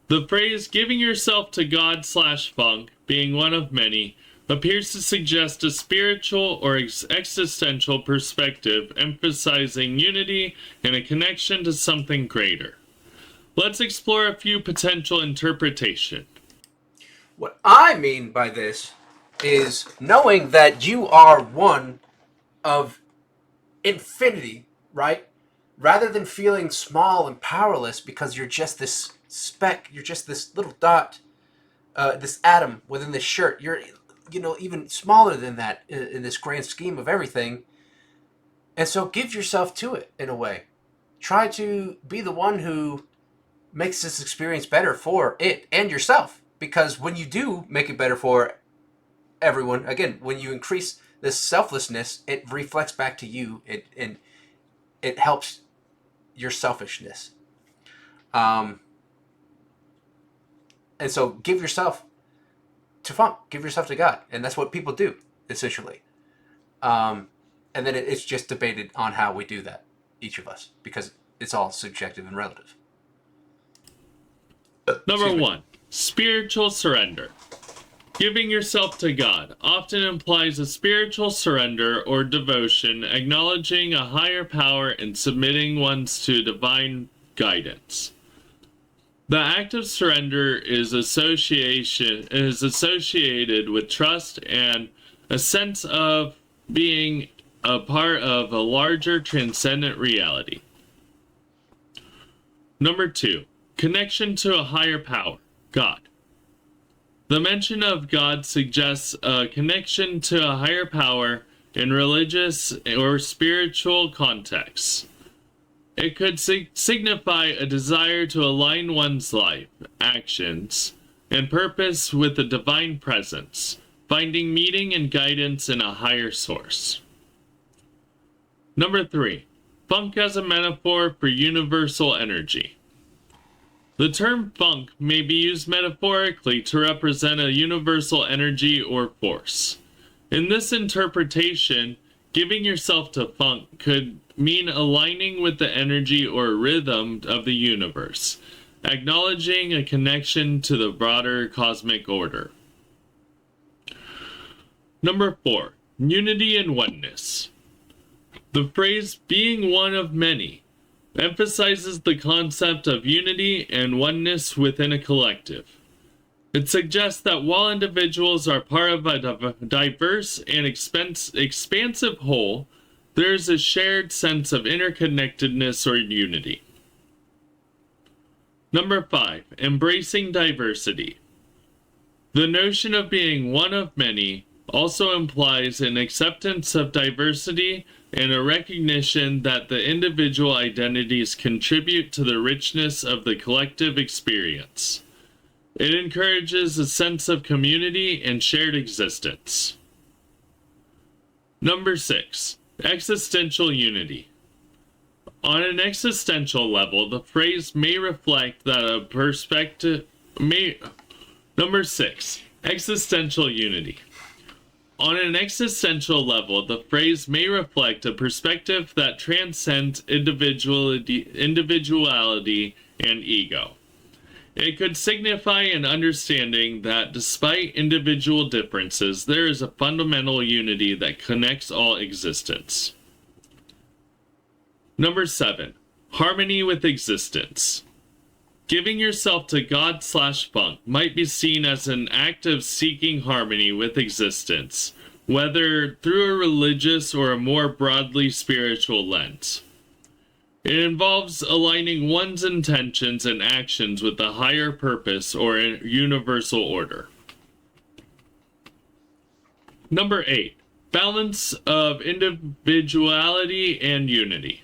S2: The phrase giving yourself to God/funk, being one of many, appears to suggest a spiritual or existential perspective emphasizing unity and a connection to something greater. Let's explore a few potential interpretations.
S1: What I mean by this is knowing that you are one of infinity, right? Rather than feeling small and powerless because you're just this speck, you're just this little dot, this atom within this shirt. You're, even smaller than that in this grand scheme of everything. And so give yourself to it in a way. Try to be the one who makes this experience better for it and yourself. Because when you do make it better for everyone, again, when you increase this selflessness, it reflects back to you. It helps your selfishness. And so give yourself to funk, give yourself to God. And that's what people do, essentially. And then it's just debated on how we do that, each of us, because it's all subjective and relative.
S2: Number 1, spiritual surrender. Giving yourself to God often implies a spiritual surrender or devotion, acknowledging a higher power and submitting one's to divine guidance. The act of surrender is associated with trust and a sense of being a part of a larger transcendent reality. Number 2, connection to a higher power, God. The mention of God suggests a connection to a higher power in religious or spiritual contexts. It could signify a desire to align one's life, actions, and purpose with the divine presence, finding meaning and guidance in a higher source. Number 3, funk as a metaphor for universal energy. The term funk may be used metaphorically to represent a universal energy or force. In this interpretation, giving yourself to funk could mean aligning with the energy or rhythm of the universe, acknowledging a connection to the broader cosmic order. Number 4, unity and oneness. The phrase being one of many emphasizes the concept of unity and oneness within a collective. It suggests that while individuals are part of a diverse and expansive whole, there is a shared sense of interconnectedness or unity. Number 5, embracing diversity. The notion of being one of many also implies an acceptance of diversity and a recognition that the individual identities contribute to the richness of the collective experience. It encourages a sense of community and shared existence. Number 6, existential unity. On an existential level, the phrase may reflect that a perspective Number 6, existential unity. On an existential level, the phrase may reflect a perspective that transcends individuality and ego. It could signify an understanding that despite individual differences, there is a fundamental unity that connects all existence. Number 7, harmony with existence. Giving yourself to God/funk might be seen as an act of seeking harmony with existence, whether through a religious or a more broadly spiritual lens. It involves aligning one's intentions and actions with a higher purpose or a universal order. Number 8, balance of individuality and unity.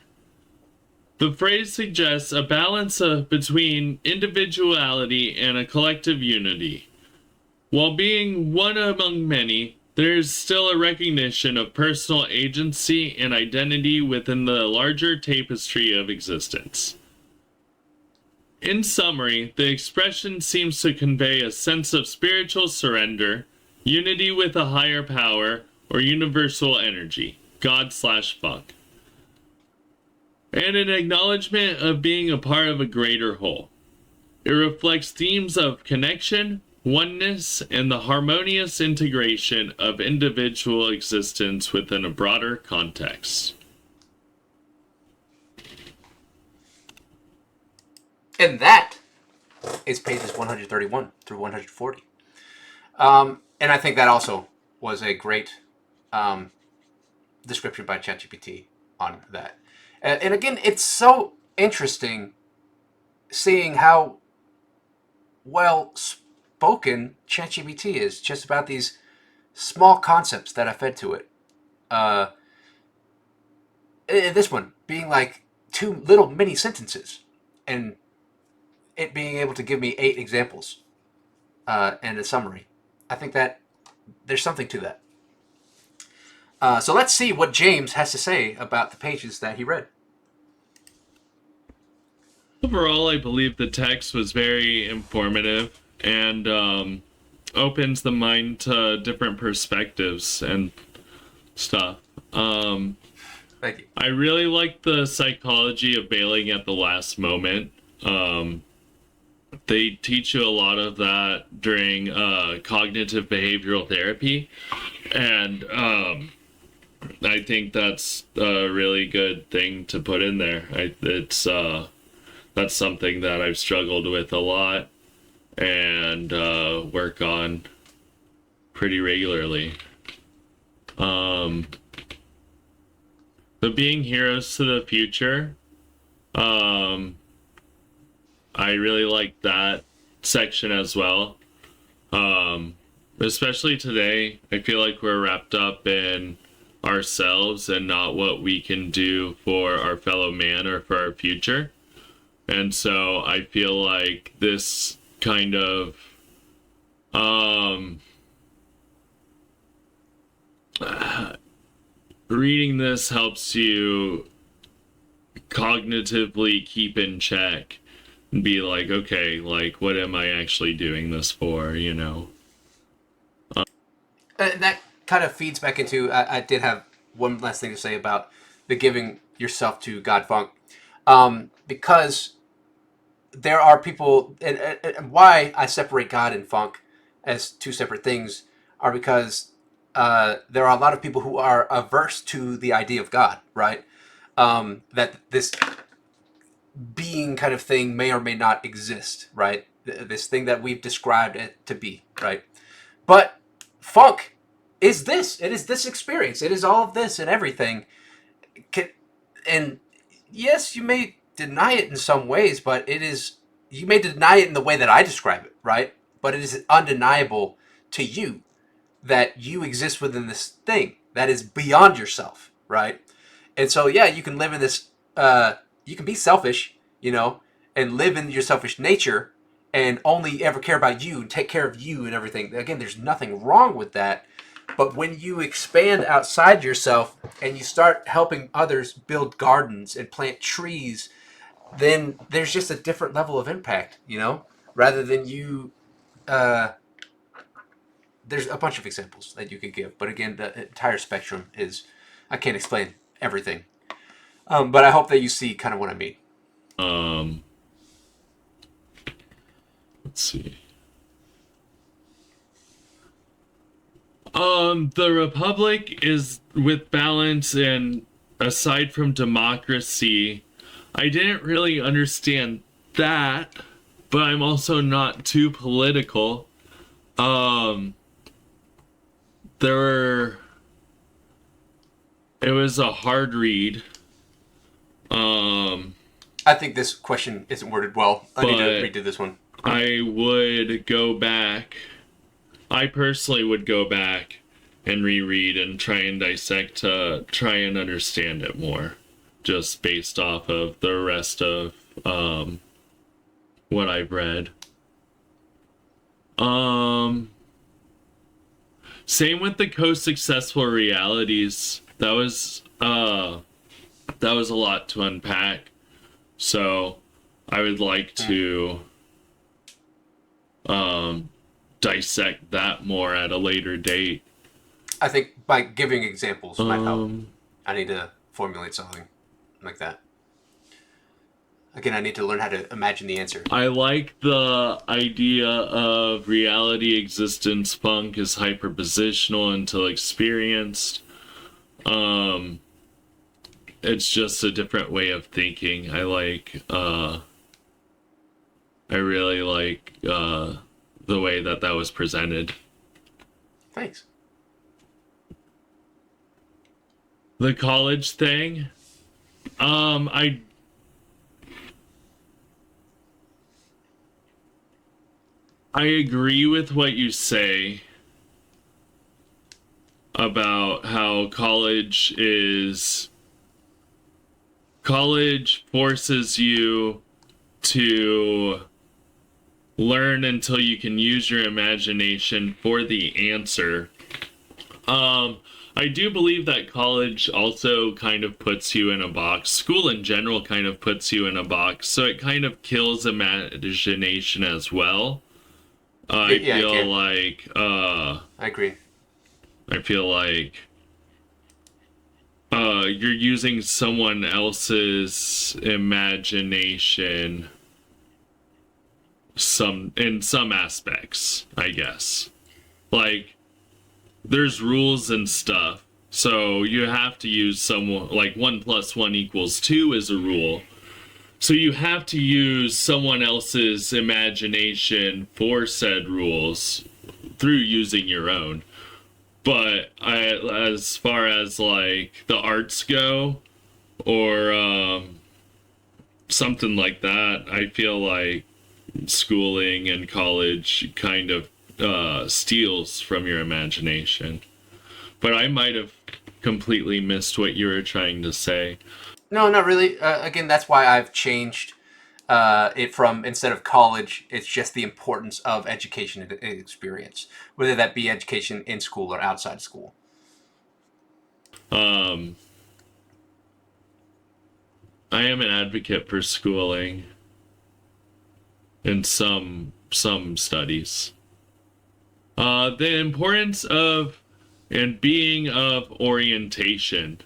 S2: The phrase suggests a balance between individuality and a collective unity. While being one among many, there is still a recognition of personal agency and identity within the larger tapestry of existence. In summary, the expression seems to convey a sense of spiritual surrender, unity with a higher power, or universal energy, God/funk, and an acknowledgement of being a part of a greater whole. It reflects themes of connection, oneness, and the harmonious integration of individual existence within a broader context.
S1: And that is pages 131 through 140. And I think that also was a great description by ChatGPT on that. And again, it's so interesting seeing how well spoken ChatGPT is just about these small concepts that I fed to it. This one being like 2 little mini sentences, and it being able to give me 8 examples and a summary. I think that there's something to that. So let's see what James has to say about the pages that he read.
S2: Overall, I believe the text was very informative and opens the mind to different perspectives and stuff.
S1: Thank you.
S2: I really like the psychology of bailing at the last moment. They teach you a lot of that during cognitive behavioral therapy, and I think that's a really good thing to put in there. That's something that I've struggled with a lot and work on pretty regularly. The being heroes to the future, I really like that section as well. Especially today, I feel like we're wrapped up in ourselves and not what we can do for our fellow man or for our future. And so I feel like this kind of reading this helps you cognitively keep in check and be like, okay, like, what am I actually doing this for, you know?
S1: That kind of feeds back into, I did have one last thing to say about the giving yourself to God funk. Because there are people, and why I separate God and funk as 2 separate things are because there are a lot of people who are averse to the idea of God, right? That this being kind of thing may or may not exist, right? This thing that we've described it to be, right? But funk is this. It is this experience. It is all of this and everything. And yes, you may deny it in some ways, but it is, you may deny it in the way that I describe it, right? But it is undeniable to you that you exist within this thing that is beyond yourself, right? And so, yeah, you can live in this, you can be selfish, you know, and live in your selfish nature and only ever care about you and take care of you and everything. Again, there's nothing wrong with that. But when you expand outside yourself and you start helping others build gardens and plant trees, then there's just a different level of impact, you know, rather than you, there's a bunch of examples that you could give. But again, the entire spectrum is, I can't explain everything. But I hope that you see kind of what I mean.
S2: Let's see. The Republic is with balance, and aside from democracy, I didn't really understand that, but I'm also not too political. It was a hard read.
S1: I think this question isn't worded well. I need to redo this one.
S2: I would go back. I personally would go back and reread and try and dissect to try and understand it more, just based off of the rest of what I've read. Same with the co-successful realities. That was a lot to unpack. So I would like to dissect that more at a later date.
S1: I think by giving examples might help. I need to formulate something like that. Again, I need to learn how to imagine the answer.
S2: I like the idea of reality existence funk is hyperpositional until experienced. It's just a different way of thinking. I really like the way that was presented.
S1: Thanks.
S2: The college thing, I agree with what you say about how college forces you to learn until you can use your imagination for the answer. I do believe that college also kind of puts you in a box. School in general kind of puts you in a box, so it kind of kills imagination as well. I
S1: agree.
S2: I feel like you're using someone else's imagination in some aspects, I guess. Like, there's rules and stuff, so you have to use someone, like 1 + 1 = 2 is a rule. So you have to use someone else's imagination for said rules through using your own. But as far as like the arts go, or something like that, I feel like schooling and college kind of steals from your imagination. But I might have completely missed what you were trying to say.
S1: No, not really. Again, that's why I've changed it from, instead of college, it's just the importance of education and experience, whether that be education in school or outside school.
S2: I am an advocate for schooling in some studies. The importance of and being of orientation.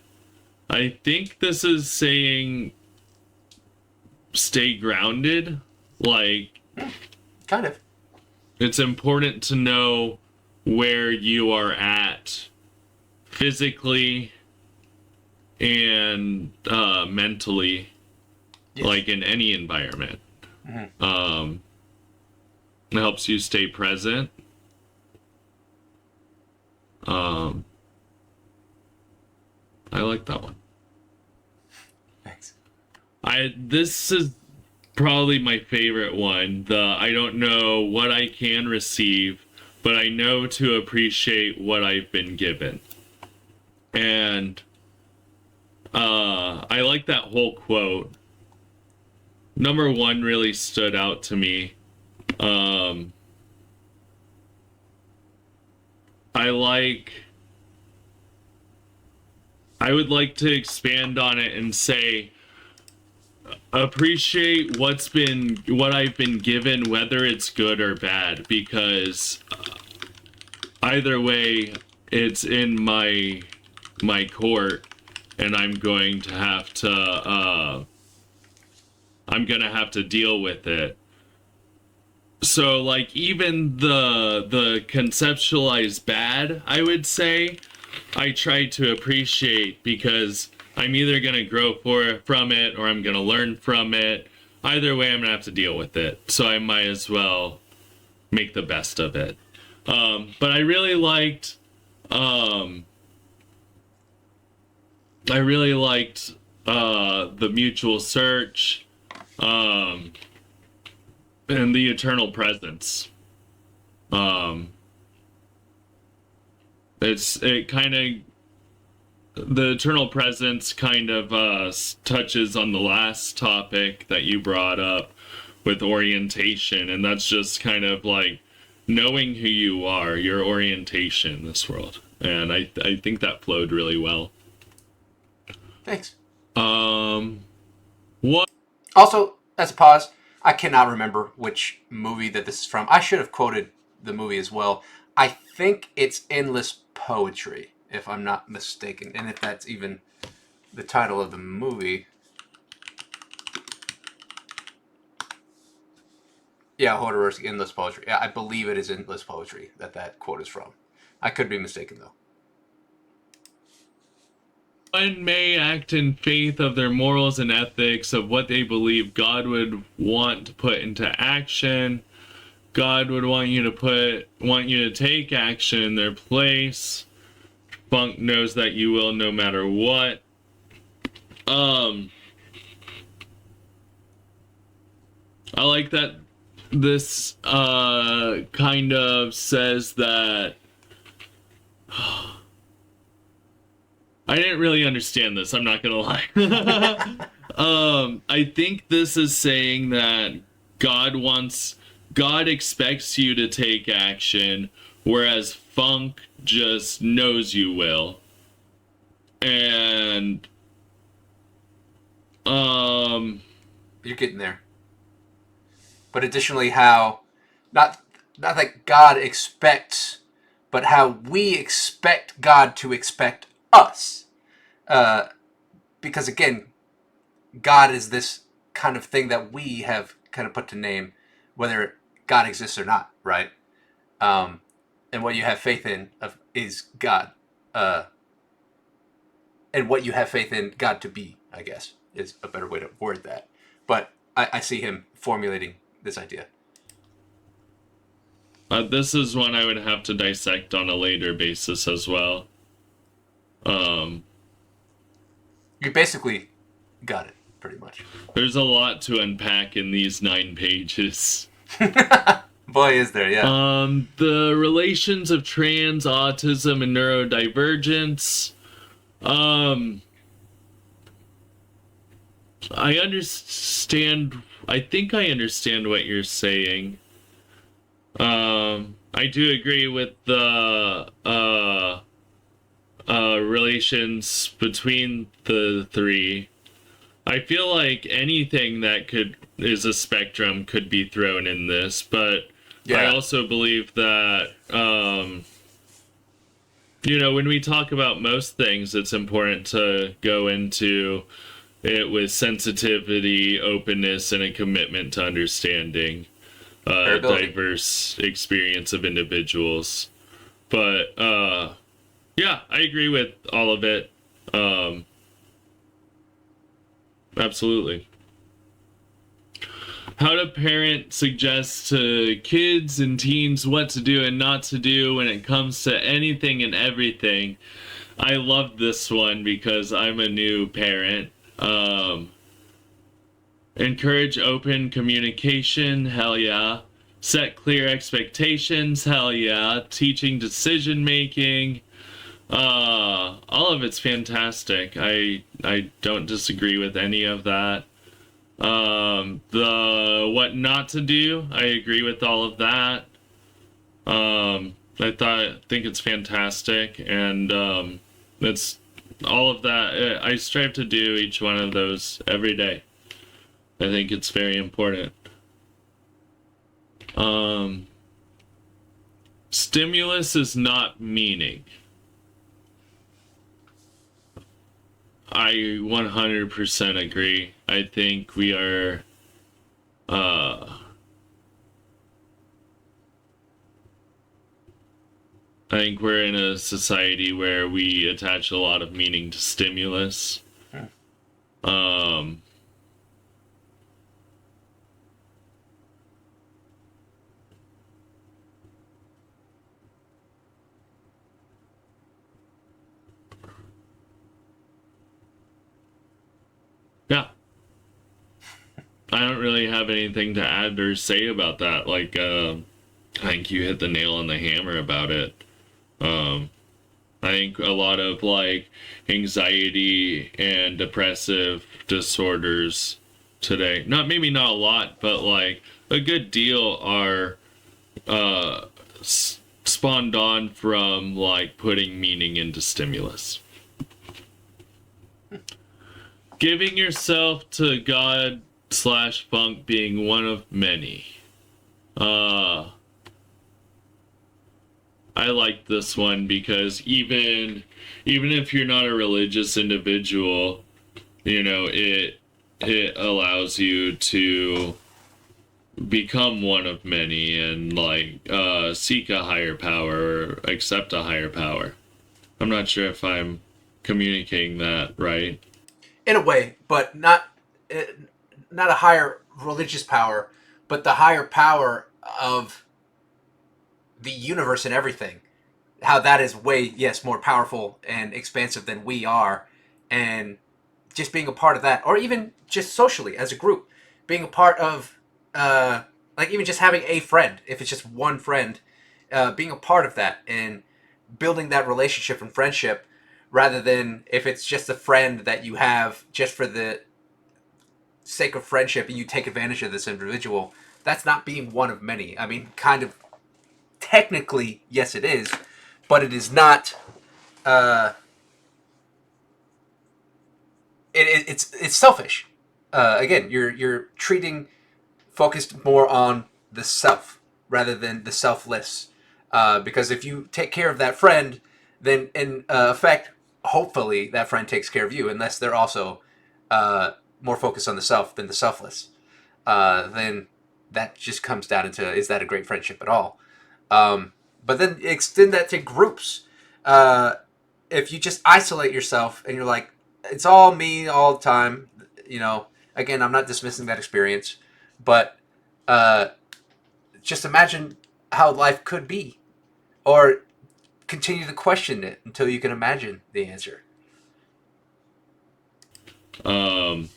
S2: I think this is saying stay grounded. Like,
S1: kind of.
S2: It's important to know where you are at physically and mentally, yes. Like in any environment. Mm-hmm. It helps you stay present. I like that one.
S1: Thanks.
S2: This is probably my favorite one. I don't know what I can receive, but I know to appreciate what I've been given. And I like that whole quote. Number 1 really stood out to me. I would like to expand on it and say, appreciate what I've been given, whether it's good or bad, because either way, it's in my court, and I'm going to have to deal with it. So, like, even the conceptualized bad, I would say, I try to appreciate, because I'm either going to grow from it or I'm going to learn from it. Either way, I'm going to have to deal with it. So I might as well make the best of it. But I really liked the mutual search and the eternal presence. The eternal presence kind of touches on the last topic that you brought up with orientation, and that's just kind of like knowing who you are, your orientation in this world. And I think that flowed really well.
S1: Thanks.
S2: What?
S1: Also, as a pause, I cannot remember which movie that this is from. I should have quoted the movie as well. I think it's Endless Poetry, if I'm not mistaken, and if that's even the title of the movie. Yeah, Horder's endless poetry. Yeah, I believe it is endless poetry that quote is from. I could be mistaken though.
S2: One may act in faith of their morals and ethics, of what they believe God would want to put into action. God would want you to take action in their place. Funk knows that you will no matter what. I like that this kind of says that I didn't really understand this, I'm not gonna lie. I think this is saying that God expects you to take action, whereas Funk just knows you will. And
S1: You're getting there. But additionally, how not that God expects, but how we expect God to expect us. Because again, God is this kind of thing that we have kind of put to name, whether God exists or not, right? And what you have faith in is God, and what you have faith in God to be, I guess, is a better way to word that. But I see him formulating this idea.
S2: this is one I would have to dissect on a later basis as well.
S1: You basically got it, pretty much.
S2: There's a lot to unpack in these 9 pages.
S1: Boy, is there, yeah.
S2: The relations of trans, autism, and neurodivergence. I think I understand what you're saying. I do agree with the relations between the three. I feel like anything that is a spectrum could be thrown in this, but
S1: Yeah.
S2: I also believe that when we talk about most things, it's important to go into it with sensitivity, openness, and a commitment to understanding diverse experience of individuals. But yeah, I agree with all of it. Absolutely. How to parent suggests to kids and teens what to do and not to do when it comes to anything and everything. I love this one because I'm a new parent. Encourage open communication, hell yeah. Set clear expectations, hell yeah. Teaching decision making. All of it's fantastic. I don't disagree with any of that. The what not to do, I agree with all of that. I think it's fantastic, and it's all of that. I strive to do each one of those every day. I think it's very important. Stimulus is not meaning. I 100% agree. I think we are I think we're in a society where we attach a lot of meaning to stimulus. Yeah. I don't really have anything to add or say about that. Like, I think you hit the nail on the hammer about it. I think a lot of like anxiety and depressive disorders today, maybe not a lot, but like a good deal are spawned on from like putting meaning into stimulus. Giving yourself to God / funk being one of many. I like this one because even if you're not a religious individual, it allows you to become one of many and like seek a higher power or accept a higher power. I'm not sure if I'm communicating that right.
S1: In a way, but not a higher religious power, but the higher power of the universe and everything. How that is way, yes, more powerful and expansive than we are, and just being a part of that, or even just socially as a group, being a part of, like even just having a friend, if it's just one friend, being a part of that and building that relationship and friendship, rather than if it's just a friend that you have just for the sake of friendship and you take advantage of this individual. That's not being one of many. I mean, kind of technically, yes, it is, but it is not. Uh, it's selfish. Again, you're treating focused more on the self rather than the selfless. Because if you take care of that friend, then in effect, hopefully that friend takes care of you, unless they're also more focused on the self than the selfless. Then that just comes down into, is that a great friendship at all? But then extend that to groups. Uh, if you just isolate yourself and you're like, it's all me all the time, you know, again, I'm not dismissing that experience, but uh, just imagine how life could be, or continue to question it until you can imagine the answer.
S2: Um,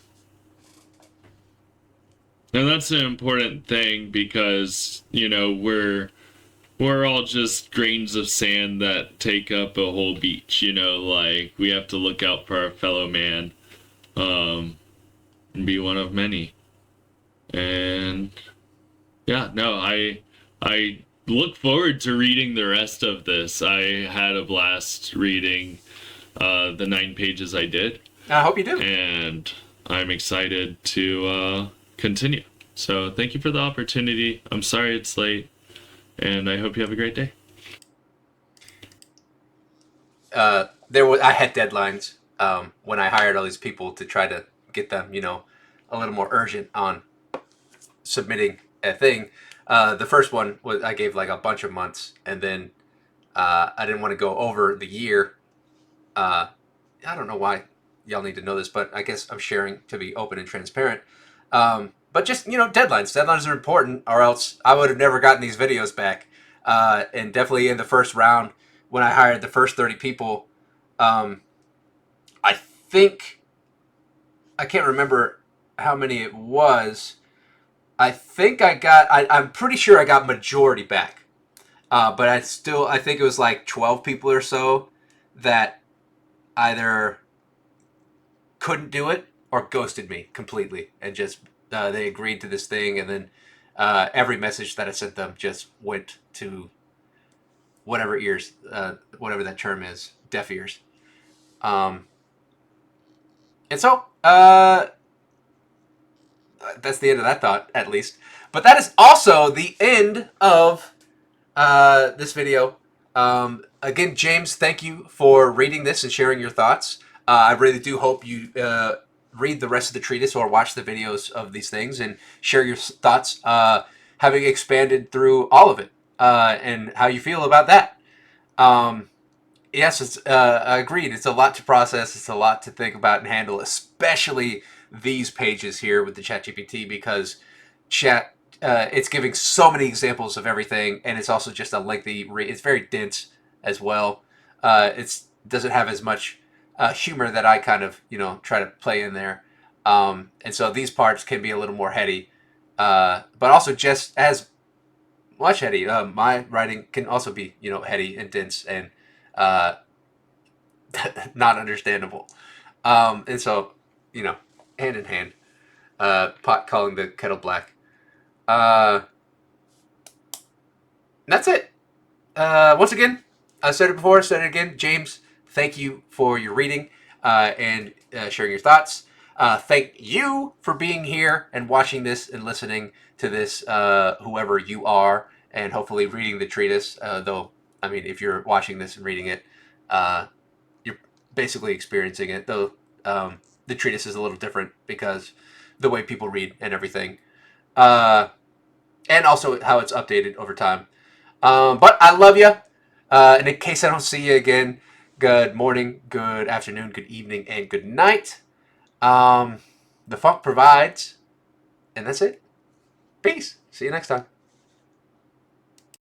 S2: and that's an important thing because, you know, we're all just grains of sand that take up a whole beach, you know, like we have to look out for our fellow man, and be one of many. And yeah, no, I look forward to reading the rest of this. I had a blast reading the 9 pages I did,
S1: I hope you do.
S2: and I'm excited to continue. So thank you for the opportunity. I'm sorry it's late, and I hope you have a great day.
S1: I had deadlines when I hired all these people to try to get them, you know, a little more urgent on submitting a thing. The first one was I gave like a bunch of months, and then I didn't want to go over the year. Uh, I don't know why y'all need to know this, but I guess I'm sharing to be open and transparent. But just, you know, deadlines. Deadlines are important, or else I would have never gotten these videos back. And definitely in the first round, when I hired the first 30 people, um, I think I can't remember how many it was. I think I'm pretty sure I got majority back. But I think it was like 12 people or so that either couldn't do it or ghosted me completely, and just they agreed to this thing, and then every message that I sent them just went to whatever ears, whatever that term is, deaf ears. Um, and so that's the end of that thought, at least. But that is also the end of this video. Again, James, thank you for reading this and sharing your thoughts. I really do hope you read the rest of the treatise or watch the videos of these things and share your thoughts, having expanded through all of it, and how you feel about that. Um, yes, it's agreed. It's a lot to process. It's a lot to think about and handle, especially these pages here with the ChatGPT, because chat it's giving so many examples of everything, and it's also just a lengthy. It's very dense as well. It's doesn't have as much humor that I kind of try to play in there, and so these parts can be a little more heady, but also just as much heady. My writing can also be heady and dense and uh, not understandable. And so, hand in hand, pot calling the kettle black. Uh, that's it. Once again, I said it before, said it again. James, thank you for your reading and sharing your thoughts. Thank you for being here and watching this and listening to this, whoever you are, and hopefully reading the treatise. Though, I mean, if you're watching this and reading it, you're basically experiencing it. Though the treatise is a little different because the way people read and everything. Uh, and also how it's updated over time. But I love you. And in case I don't see you again, good morning, good afternoon, good evening, and good night. The funk provides, and that's it. Peace. See you next time.